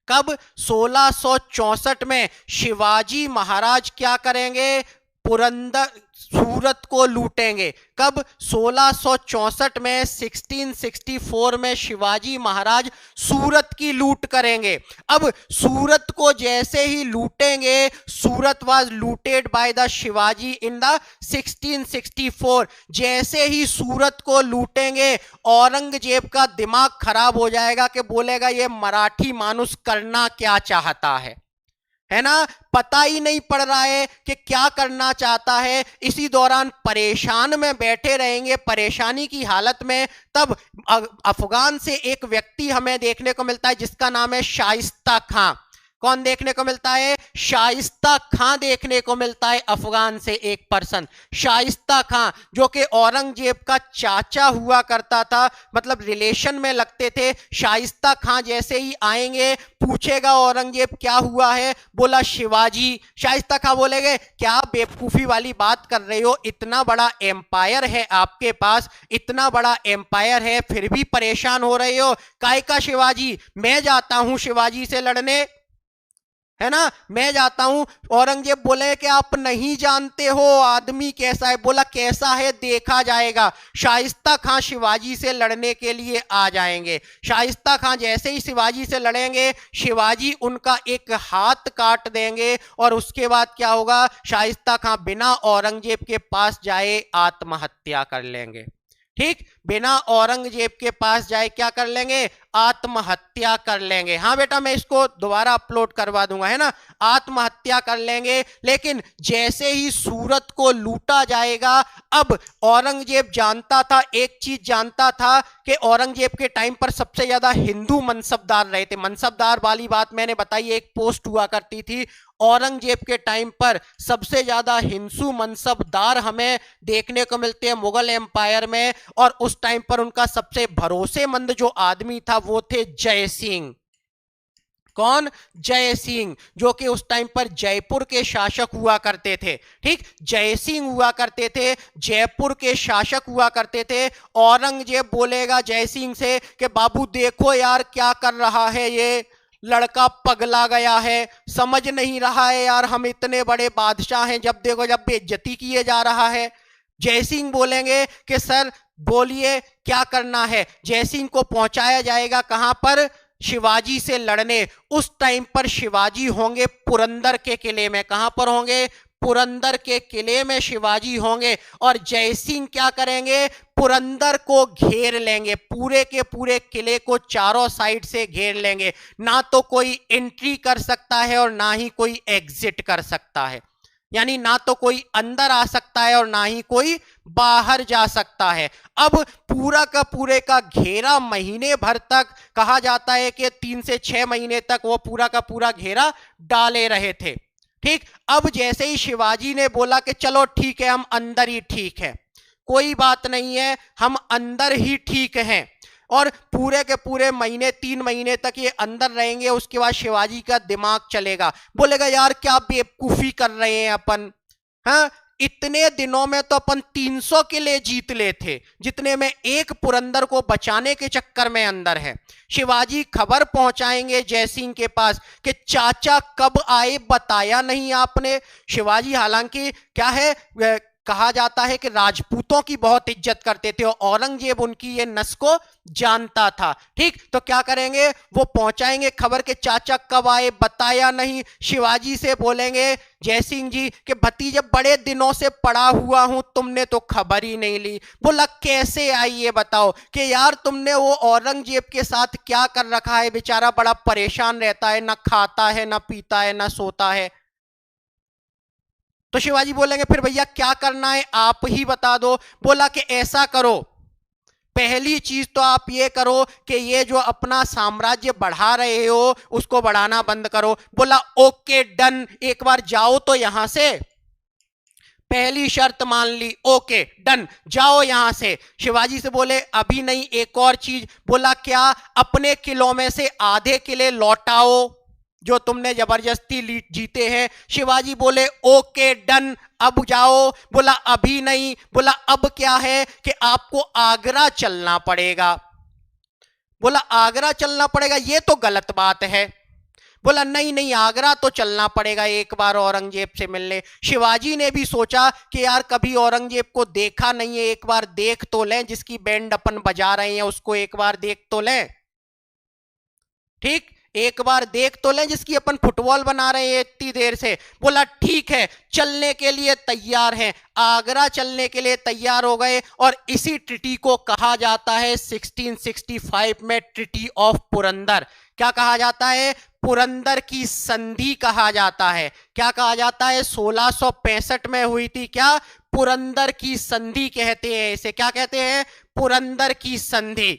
कब, 1664 में शिवाजी महाराज क्या करेंगे, पुरंदर सूरत को लूटेंगे। कब, 1664 में, 1664 में शिवाजी महाराज सूरत की लूट करेंगे। अब सूरत को जैसे ही लूटेंगे, Surat was looted by the Shivaji in the 1664, जैसे ही सूरत को लूटेंगे औरंगजेब का दिमाग खराब हो जाएगा कि बोलेगा ये मराठी मानुस करना क्या चाहता है ना, पता ही नहीं पड़ रहा है कि क्या करना चाहता है। इसी दौरान परेशान में बैठे रहेंगे, परेशानी की हालत में। तब अफगान से एक व्यक्ति हमें देखने को मिलता है जिसका नाम है शाइस्ता खां। कौन देखने को मिलता है, शाइस्ता खां देखने को मिलता है, अफगान से एक पर्सन शाइस्ता खां, जो कि औरंगजेब का चाचा हुआ करता था, मतलब रिलेशन में लगते थे। शाइस्ता खां जैसे ही आएंगे, पूछेगा औरंगजेब क्या हुआ है, बोला शिवाजी। शाइस्ता खां बोलेंगे क्या बेवकूफी वाली बात कर रहे हो, इतना बड़ा एम्पायर है आपके पास, इतना बड़ा एम्पायर है, फिर भी परेशान हो रहे हो, काय का शिवाजी, मैं जाता हूं शिवाजी से लड़ने, है ना, मैं जाता हूं। औरंगजेब बोले कि आप नहीं जानते हो आदमी कैसा है, बोला कैसा है देखा जाएगा। शाइस्ता खां शिवाजी से लड़ने के लिए आ जाएंगे। शाइस्ता खां जैसे ही शिवाजी से लड़ेंगे, शिवाजी उनका एक हाथ काट देंगे, और उसके बाद क्या होगा, शाइस्ता खां बिना औरंगजेब के पास जाए आत्महत्या कर लेंगे। ठीक, बिना औरंगजेब के पास जाए क्या कर लेंगे, आत्महत्या कर लेंगे। हाँ बेटा, मैं इसको दोबारा अपलोड करवा दूंगा, है ना, आत्महत्या कर लेंगे। लेकिन जैसे ही सूरत को लूटा जाएगा, अब औरंगजेब जानता था, एक चीज जानता था कि औरंगजेब के टाइम पर सबसे ज्यादा हिंदू मनसबदार रहे थे। मनसबदार वाली बात मैंने बताई, एक पोस्ट हुआ करती थी, औरंगजेब के टाइम पर सबसे ज्यादा हिंदू मनसबदार हमें देखने को मिलते हैं मुगल एम्पायर में, और उस टाइम पर उनका सबसे भरोसेमंद जो आदमी था वो थे जय सिंह। कौन, जय सिंह, जो कि उस टाइम पर जयपुर के शासक हुआ करते थे। ठीक, जय सिंह हुआ करते थे, जयपुर के शासक हुआ करते थे। औरंगजेब बोलेगा जय सिंह से कि बाबू देखो यार क्या कर रहा है, ये लड़का पगला गया है, समझ नहीं रहा है यार, हम इतने बड़े बादशाह हैं, जब देखो जब बेइज्जती किए जा रहा है। जय सिंह बोलेंगे कि सर बोलिए क्या करना है। जय सिंह को पहुंचाया जाएगा कहां पर, शिवाजी से लड़ने। उस टाइम पर शिवाजी होंगे पुरंदर के किले में। कहां पर होंगे, पुरंदर के किले में शिवाजी होंगे, और जय सिंह क्या करेंगे, पुरंदर को घेर लेंगे, पूरे के पूरे किले को चारों साइड से घेर लेंगे। ना तो कोई एंट्री कर सकता है और ना ही कोई एग्जिट कर सकता है। यानी ना तो कोई अंदर आ सकता है और ना ही कोई बाहर जा सकता है। अब पूरा का पूरे का घेरा महीने भर तक, कहा जाता है कि 3 से 6 महीने तक वो पूरा का पूरा घेरा डाले रहे थे। ठीक, अब जैसे ही शिवाजी ने बोला कि चलो ठीक है, हम अंदर ही ठीक है, कोई बात नहीं है, हम अंदर ही ठीक हैं, और पूरे के पूरे महीने 3 महीने तक ये अंदर रहेंगे। उसके बाद शिवाजी का दिमाग चलेगा, बोलेगा यार क्या बेवकूफी कर रहे हैं अपन, हाँ, इतने दिनों में तो अपन 300 किले जीत ले थे, जितने में एक पुरंदर को बचाने के चक्कर में अंदर है। शिवाजी खबर पहुंचाएंगे जयसिंह के पास कि चाचा कब आए बताया नहीं आपने। शिवाजी हालांकि क्या है, कहा जाता है कि राजपूतों की बहुत इज्जत करते थे और औरंगजेब उनकी ये नस को जानता था। ठीक, तो क्या करेंगे, वो पहुंचाएंगे खबर के चाचा कब आए बताया नहीं। शिवाजी से बोलेंगे जयसिंह जी कि भतीजे बड़े दिनों से पड़ा हुआ हूं, तुमने तो खबर ही नहीं ली। बोला कैसे आई ये बताओ, कि यार तुमने वो औरंगजेब के साथ क्या कर रखा है, बेचारा बड़ा परेशान रहता है, ना खाता है ना पीता है ना सोता है। तो शिवाजी बोलेंगे फिर भैया क्या करना है आप ही बता दो। बोला कि ऐसा करो, पहली चीज तो आप ये करो कि ये जो अपना साम्राज्य बढ़ा रहे हो उसको बढ़ाना बंद करो। बोला ओके डन, एक बार जाओ तो यहां से, पहली शर्त मान ली, ओके डन, जाओ यहां से। शिवाजी से बोले अभी नहीं, एक और चीज। बोला क्या, अपने किलों में से आधे किले लौटाओ जो तुमने जबरदस्ती जीते हैं। शिवाजी बोले ओके डन, अब जाओ। बोला अभी नहीं। बोला अब क्या है कि आपको आगरा चलना पड़ेगा। बोला आगरा चलना पड़ेगा, ये तो गलत बात है। बोला नहीं नहीं, आगरा तो चलना पड़ेगा एक बार औरंगजेब से मिलने। शिवाजी ने भी सोचा कि यार कभी औरंगजेब को देखा नहीं है, एक बार देख तो लें, जिसकी बैंड अपन बजा रहे हैं उसको एक बार देख तो लें। ठीक, एक बार देख तो लें, जिसकी अपन फुटबॉल बना रहे हैं इतनी देर से। बोला ठीक है, चलने के लिए तैयार हैं। आगरा चलने के लिए तैयार हो गए, और इसी ट्रिटी को कहा जाता है 1665 में ट्रिटी ऑफ पुरंदर। क्या कहा जाता है, पुरंदर की संधि कहा जाता है। क्या कहा जाता है, 1665 में हुई थी, क्या, पुरंदर की संधि कहते हैं इसे। क्या कहते हैं, पुरंदर की संधि।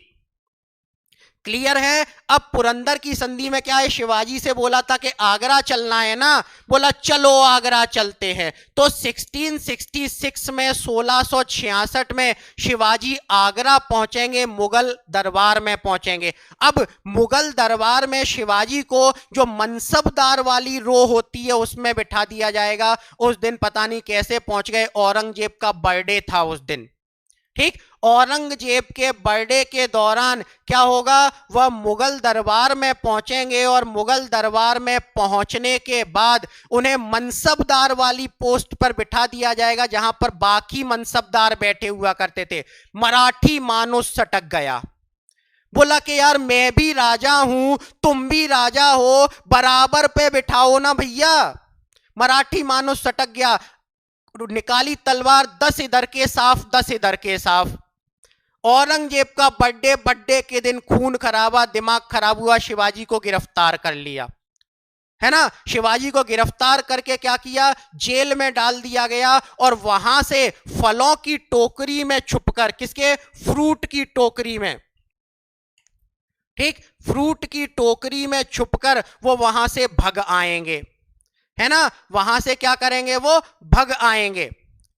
क्लियर है। अब पुरंदर की संधि में क्या है, शिवाजी से बोला था कि आगरा चलना है ना, बोला चलो आगरा चलते हैं। तो 1666 में 1666 में शिवाजी आगरा पहुंचेंगे, मुगल दरबार में पहुंचेंगे। अब मुगल दरबार में शिवाजी को जो मनसबदार वाली रो होती है उसमें बिठा दिया जाएगा। उस दिन पता नहीं कैसे पहुंच गए, औरंगजेब का बर्थडे था उस दिन। ठीक, औरंगजेब के बर्थडे के दौरान क्या होगा, वह मुगल दरबार में पहुंचेंगे, और मुगल दरबार में पहुंचने के बाद उन्हें मनसबदार वाली पोस्ट पर बिठा दिया जाएगा जहां पर बाकी मनसबदार बैठे हुआ करते थे। मराठी मानुस सटक गया, बोला कि यार मैं भी राजा हूं, तुम भी राजा हो, बराबर पे बिठाओ ना भैया। मराठी मानुस सटक गया, निकाली तलवार, 10 इधर के साफ 10 इधर के साफ। औरंगजेब का बर्थडे के दिन खून खराबा, दिमाग खराब हुआ, शिवाजी को गिरफ्तार कर लिया, है ना। शिवाजी को गिरफ्तार करके क्या किया, जेल में डाल दिया गया, और वहां से फलों की टोकरी में छुपकर, किसके, फ्रूट की टोकरी में, ठीक, फ्रूट की टोकरी में छुपकर वो वहां से भग आएंगे, है ना। वहां से क्या करेंगे, वो भग आएंगे।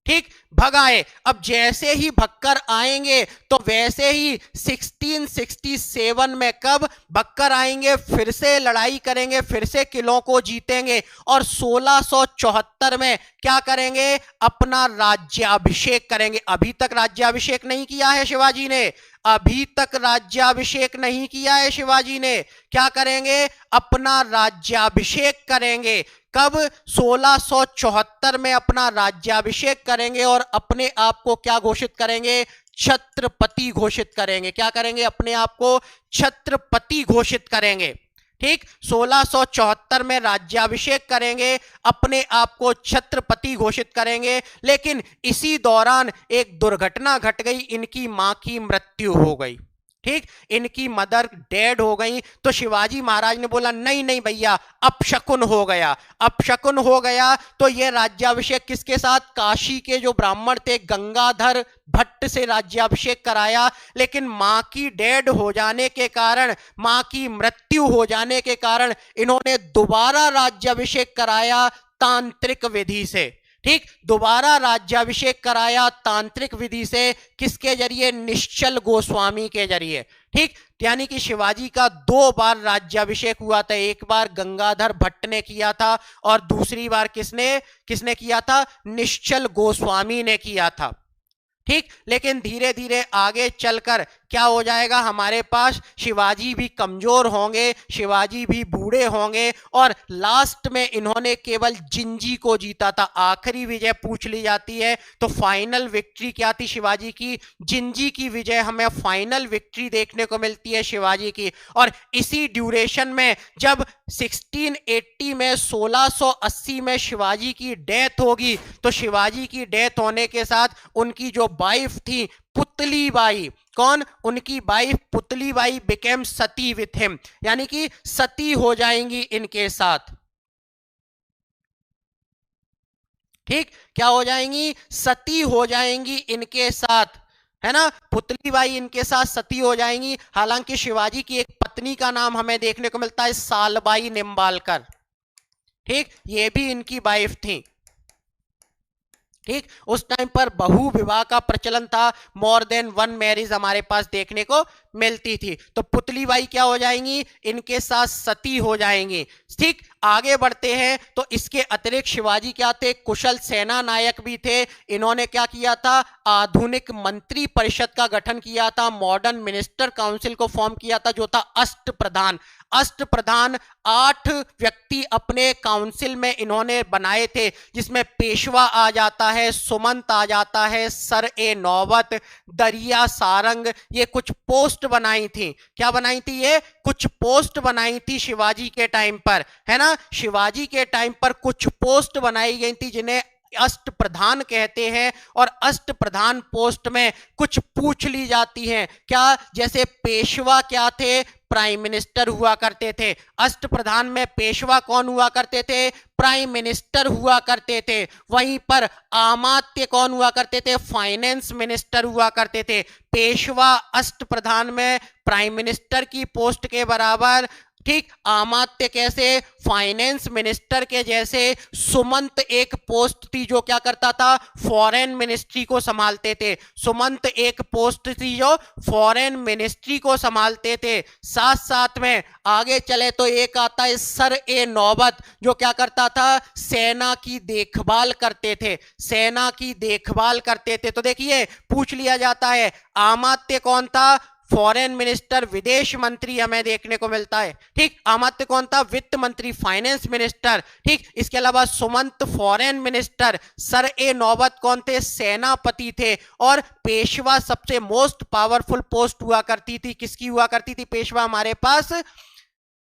ठीक, भग आए। अब जैसे ही भगकर आएंगे तो वैसे ही 1667 में कब भगकर आएंगे, फिर से लड़ाई करेंगे, फिर से किलों को जीतेंगे, और 1674 में क्या करेंगे, अपना राज्याभिषेक करेंगे। अभी तक राज्याभिषेक नहीं किया है शिवाजी ने, अभी तक राज्याभिषेक नहीं किया है शिवाजी ने। क्या करेंगे, अपना राज्याभिषेक करेंगे। कब, 1674 में अपना राज्याभिषेक करेंगे, और अपने आप को क्या घोषित करेंगे, छत्रपति घोषित करेंगे। क्या करेंगे, अपने आप को छत्रपति घोषित करेंगे। ठीक, 1674 में राज्याभिषेक करेंगे, अपने आप को छत्रपति घोषित करेंगे। लेकिन इसी दौरान एक दुर्घटना घट गई, इनकी मां की मृत्यु हो गई। ठीक, इनकी मदर डेड हो गई तो शिवाजी महाराज ने बोला नहीं नहीं भैया, अपशकुन हो गया, अपशकुन हो गया। तो ये राज्याभिषेक किसके साथ, काशी के जो ब्राह्मण थे गंगाधर भट्ट से राज्याभिषेक कराया। लेकिन मां की डेड हो जाने के कारण, मां की मृत्यु हो जाने के कारण इन्होंने दोबारा राज्याभिषेक कराया तांत्रिक विधि से। ठीक, दोबारा राज्याभिषेक कराया तांत्रिक विधि से, किसके जरिए, निश्चल गोस्वामी के जरिए। ठीक, यानी कि शिवाजी का 2 बार राज्याभिषेक हुआ था, एक बार गंगाधर भट्ट ने किया था और दूसरी बार किसने किया था, निश्चल गोस्वामी ने किया था। ठीक, लेकिन धीरे धीरे आगे चलकर क्या हो जाएगा, हमारे पास शिवाजी भी कमजोर होंगे, शिवाजी भी बूढ़े होंगे और लास्ट में इन्होंने केवल जिंजी को जीता था। आखिरी विजय पूछ ली जाती है तो फाइनल विक्ट्री क्या थी शिवाजी की, जिंजी की विजय हमें फाइनल विक्ट्री देखने को मिलती है शिवाजी की। और इसी ड्यूरेशन में जब 1680 में 1680 में शिवाजी की डेथ होगी तो शिवाजी की डेथ होने के साथ उनकी जो वाइफ थी पुतली बाई, कौन, उनकी wife Putli Bai became Sati with him, यानी कि सती हो जाएंगी इनके साथ। ठीक, क्या हो जाएंगी, सती हो जाएंगी इनके साथ, है ना, पुतली बाई इनके साथ सती हो जाएंगी। हालांकि शिवाजी की एक पत्नी का नाम हमें देखने को मिलता है सालबाई निम्बालकर। ठीक, ये भी इनकी वाइफ थी। ठीक, उस टाइम पर बहु विवाह का प्रचलन था, मोर देन वन मैरिज हमारे पास देखने को मिलती थी। तो पुतली बाई क्या हो जाएंगी, इनके साथ सती हो जाएंगी। ठीक, आगे बढ़ते हैं तो इसके अतिरिक्त शिवाजी क्या थे, कुशल सेना नायक भी थे। इन्होंने क्या किया था, आधुनिक मंत्री परिषद का गठन किया था, मॉडर्न मिनिस्टर काउंसिल को फॉर्म किया था जो था अष्ट प्रधान। अष्ट प्रधान 8 व्यक्ति अपने काउंसिल में इन्होंने बनाए थे, जिसमें पेशवा आ जाता है, सुमंत आ जाता है, सर ए नौबत, दरिया सारंग, ये कुछ पोस्ट बनाई थी। क्या बनाई थी, ये कुछ पोस्ट बनाई थी शिवाजी के टाइम पर, है ना, शिवाजी के टाइम पर कुछ पोस्ट बनाई गई थी जिन्हें अष्ट प्रधान कहते हैं। और अष्ट प्रधान पोस्ट में कुछ पूछ ली जाती हैं, क्या, जैसे पेशवा क्या थे, प्राइम मिनिस्टर हुआ करते थे। अष्ट प्रधान में पेशवा कौन हुआ करते थे, प्राइम मिनिस्टर हुआ करते थे। वहीं पर अमात्य कौन हुआ करते थे, फाइनेंस मिनिस्टर हुआ करते थे। पेशवा अष्ट प्रधान में प्राइम मिनिस्टर की पोस्ट के बराबर, ठीक, अमात्य कैसे, फाइनेंस मिनिस्टर के जैसे। सुमंत एक पोस्ट थी जो क्या करता था, फॉरेन मिनिस्ट्री को संभालते थे। सुमंत एक पोस्ट थी जो फॉरेन मिनिस्ट्री को संभालते थे। साथ साथ में आगे चले तो एक आता है सर ए नौबत, जो क्या करता था, सेना की देखभाल करते थे, सेना की देखभाल करते थे। तो देखिए पूछ लिया जाता है, अमात्य कौन था, फॉरेन मिनिस्टर, विदेश मंत्री हमें देखने को मिलता है। ठीक, अमात्य कौन था, वित्त मंत्री, फाइनेंस मिनिस्टर। ठीक, इसके अलावा सुमंत फॉरेन मिनिस्टर, सर ए नौबत कौन थे, सेनापति थे। और पेशवा सबसे मोस्ट पावरफुल पोस्ट हुआ करती थी, किसकी हुआ करती थी, पेशवा हमारे पास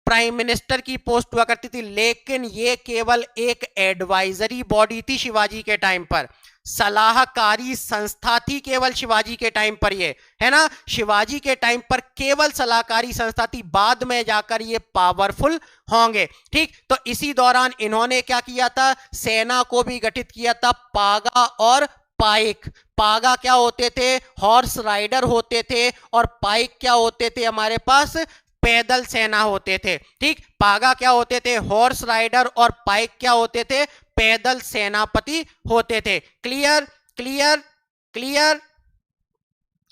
प्राइम मिनिस्टर की पोस्ट हुआ करती थी। लेकिन ये केवल एक एडवाइजरी बॉडी थी शिवाजी के टाइम पर, सलाहकारी संस्था थी केवल शिवाजी के टाइम पर, ये है ना, शिवाजी के टाइम पर केवल सलाहकारी संस्था थी, बाद में जाकर ये पावरफुल होंगे। ठीक, तो इसी दौरान इन्होंने क्या किया था, सेना को भी गठित किया था। पागा और पाइक, पागा क्या होते थे, हॉर्स राइडर होते थे, और पाइक क्या होते थे, हमारे पास पैदल सेना होते थे। ठीक, पागा क्या होते थे, हॉर्स राइडर, और पाइक क्या होते थे, पैदल सेनापति होते थे। क्लियर क्लियर क्लियर,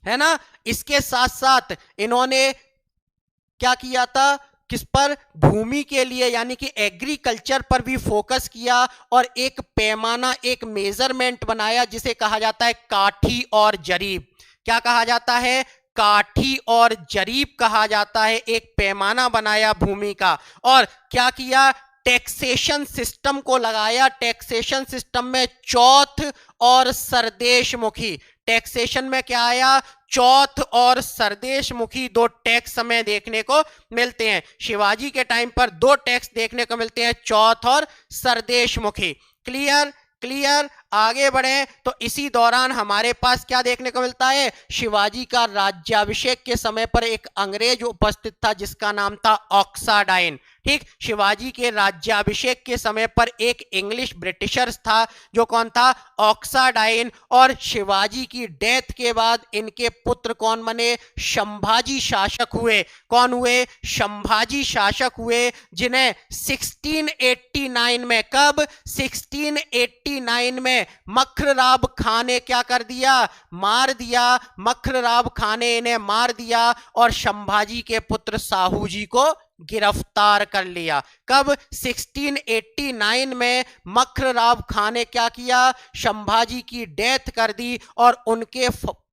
है ना। इसके साथ साथ इन्होंने क्या किया था, किस पर, भूमि के लिए, यानी कि एग्रीकल्चर पर भी फोकस किया और एक पैमाना, एक मेजरमेंट बनाया जिसे कहा जाता है काठी और जरीब। क्या कहा जाता है, काठी और जरीब कहा जाता है। एक पैमाना बनाया भूमि का, और क्या किया, टैक्सेशन सिस्टम को लगाया। टैक्सेशन सिस्टम में चौथ और सरदेशमुखी, टैक्सेशन में क्या आया, चौथ और सरदेशमुखी, 2 टैक्स हमें देखने को मिलते हैं। शिवाजी के टाइम पर 2 टैक्स देखने को मिलते हैं, चौथ और सरदेशमुखी। क्लियर क्लियर, आगे बढ़े तो इसी दौरान हमारे पास क्या देखने को मिलता है, शिवाजी का राज्याभिषेक के समय पर एक अंग्रेज उपस्थित था जिसका नाम था ऑक्साडाइन। ठीक, शिवाजी के राज्याभिषेक के समय पर एक इंग्लिश ब्रिटिशर्स था जो कौन था, ऑक्साडाइन। और शिवाजी की डेथ के बाद इनके पुत्र कौन बने, संभाजी शासक हुए। कौन हुए, संभाजी शासक हुए, जिन्हें 1689 में, कब, 1689 में मखराब खान ने क्या कर दिया, मार दिया। मखराब खान ने इन्हें मार दिया और संभाजी के पुत्र साहू जी को गिरफ्तार कर लिया। कब, 1689 में मखराब खान ने क्या किया, संभाजी की डेथ कर दी और उनके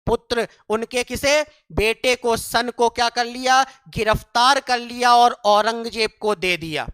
पुत्र, उनके किसे, बेटे को, सन को क्या कर लिया, गिरफ्तार कर लिया और औरंगजेब को दे दिया,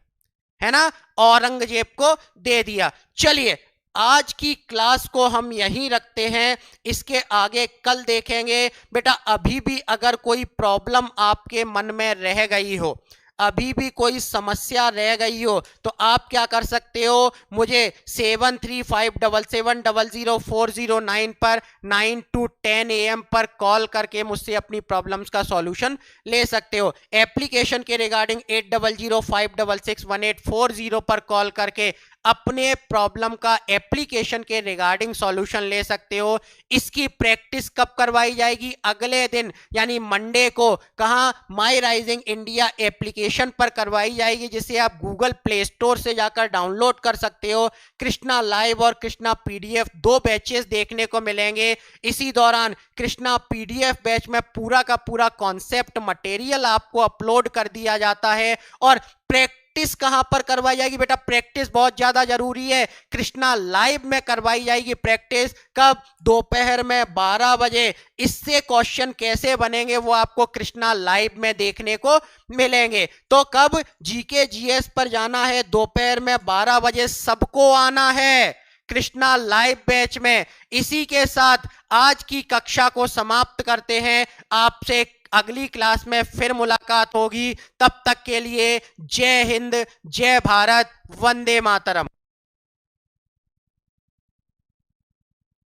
है ना, औरंगजेब को दे दिया। चलिए आज की क्लास को हम यहीं रखते हैं, इसके आगे कल देखेंगे। बेटा अभी भी अगर कोई प्रॉब्लम आपके मन में रह गई हो, अभी भी कोई समस्या रह गई हो, तो आप क्या कर सकते हो, मुझे 735777004009 पर 9 to 10 AM पर कॉल करके मुझसे अपनी प्रॉब्लम्स का सॉल्यूशन ले सकते हो। एप्लीकेशन के रिगार्डिंग 8005661840 पर कॉल करके अपने प्रॉब्लम का एप्लीकेशन के रिगार्डिंग सॉल्यूशन ले सकते हो। इसकी प्रैक्टिस कब करवाई जाएगी, अगले दिन यानी मंडे को, कहां, माई राइजिंग इंडिया एप्लीकेशन पर करवाई जाएगी, जिसे आप गूगल प्ले स्टोर से जाकर डाउनलोड कर सकते हो। कृष्णा लाइव और कृष्णा पीडीएफ दो बैचेस देखने को मिलेंगे। इसी दौरान कृष्णा पीडीएफ बैच में पूरा का पूरा कॉन्सेप्ट मटेरियल आपको अपलोड कर दिया जाता है। और प्रैक्टिस कहां पर करवाई जाएगी, बेटा प्रैक्टिस बहुत ज्यादा जरूरी है, कृष्णा लाइव में करवाई जाएगी प्रैक्टिस। कब, दोपहर में 12 बजे। इससे क्वेश्चन कैसे बनेंगे वो आपको कृष्णा लाइव में देखने को मिलेंगे। तो कब, जीके जीएस पर जाना है, दोपहर में 12 बजे सबको आना है कृष्णा लाइव बैच में। इसी के साथ आज की कक्षा को समाप्त करते हैं। आपसे अगली क्लास में फिर मुलाकात होगी। तब तक के लिए जय हिंद, जय भारत, वंदे मातरम।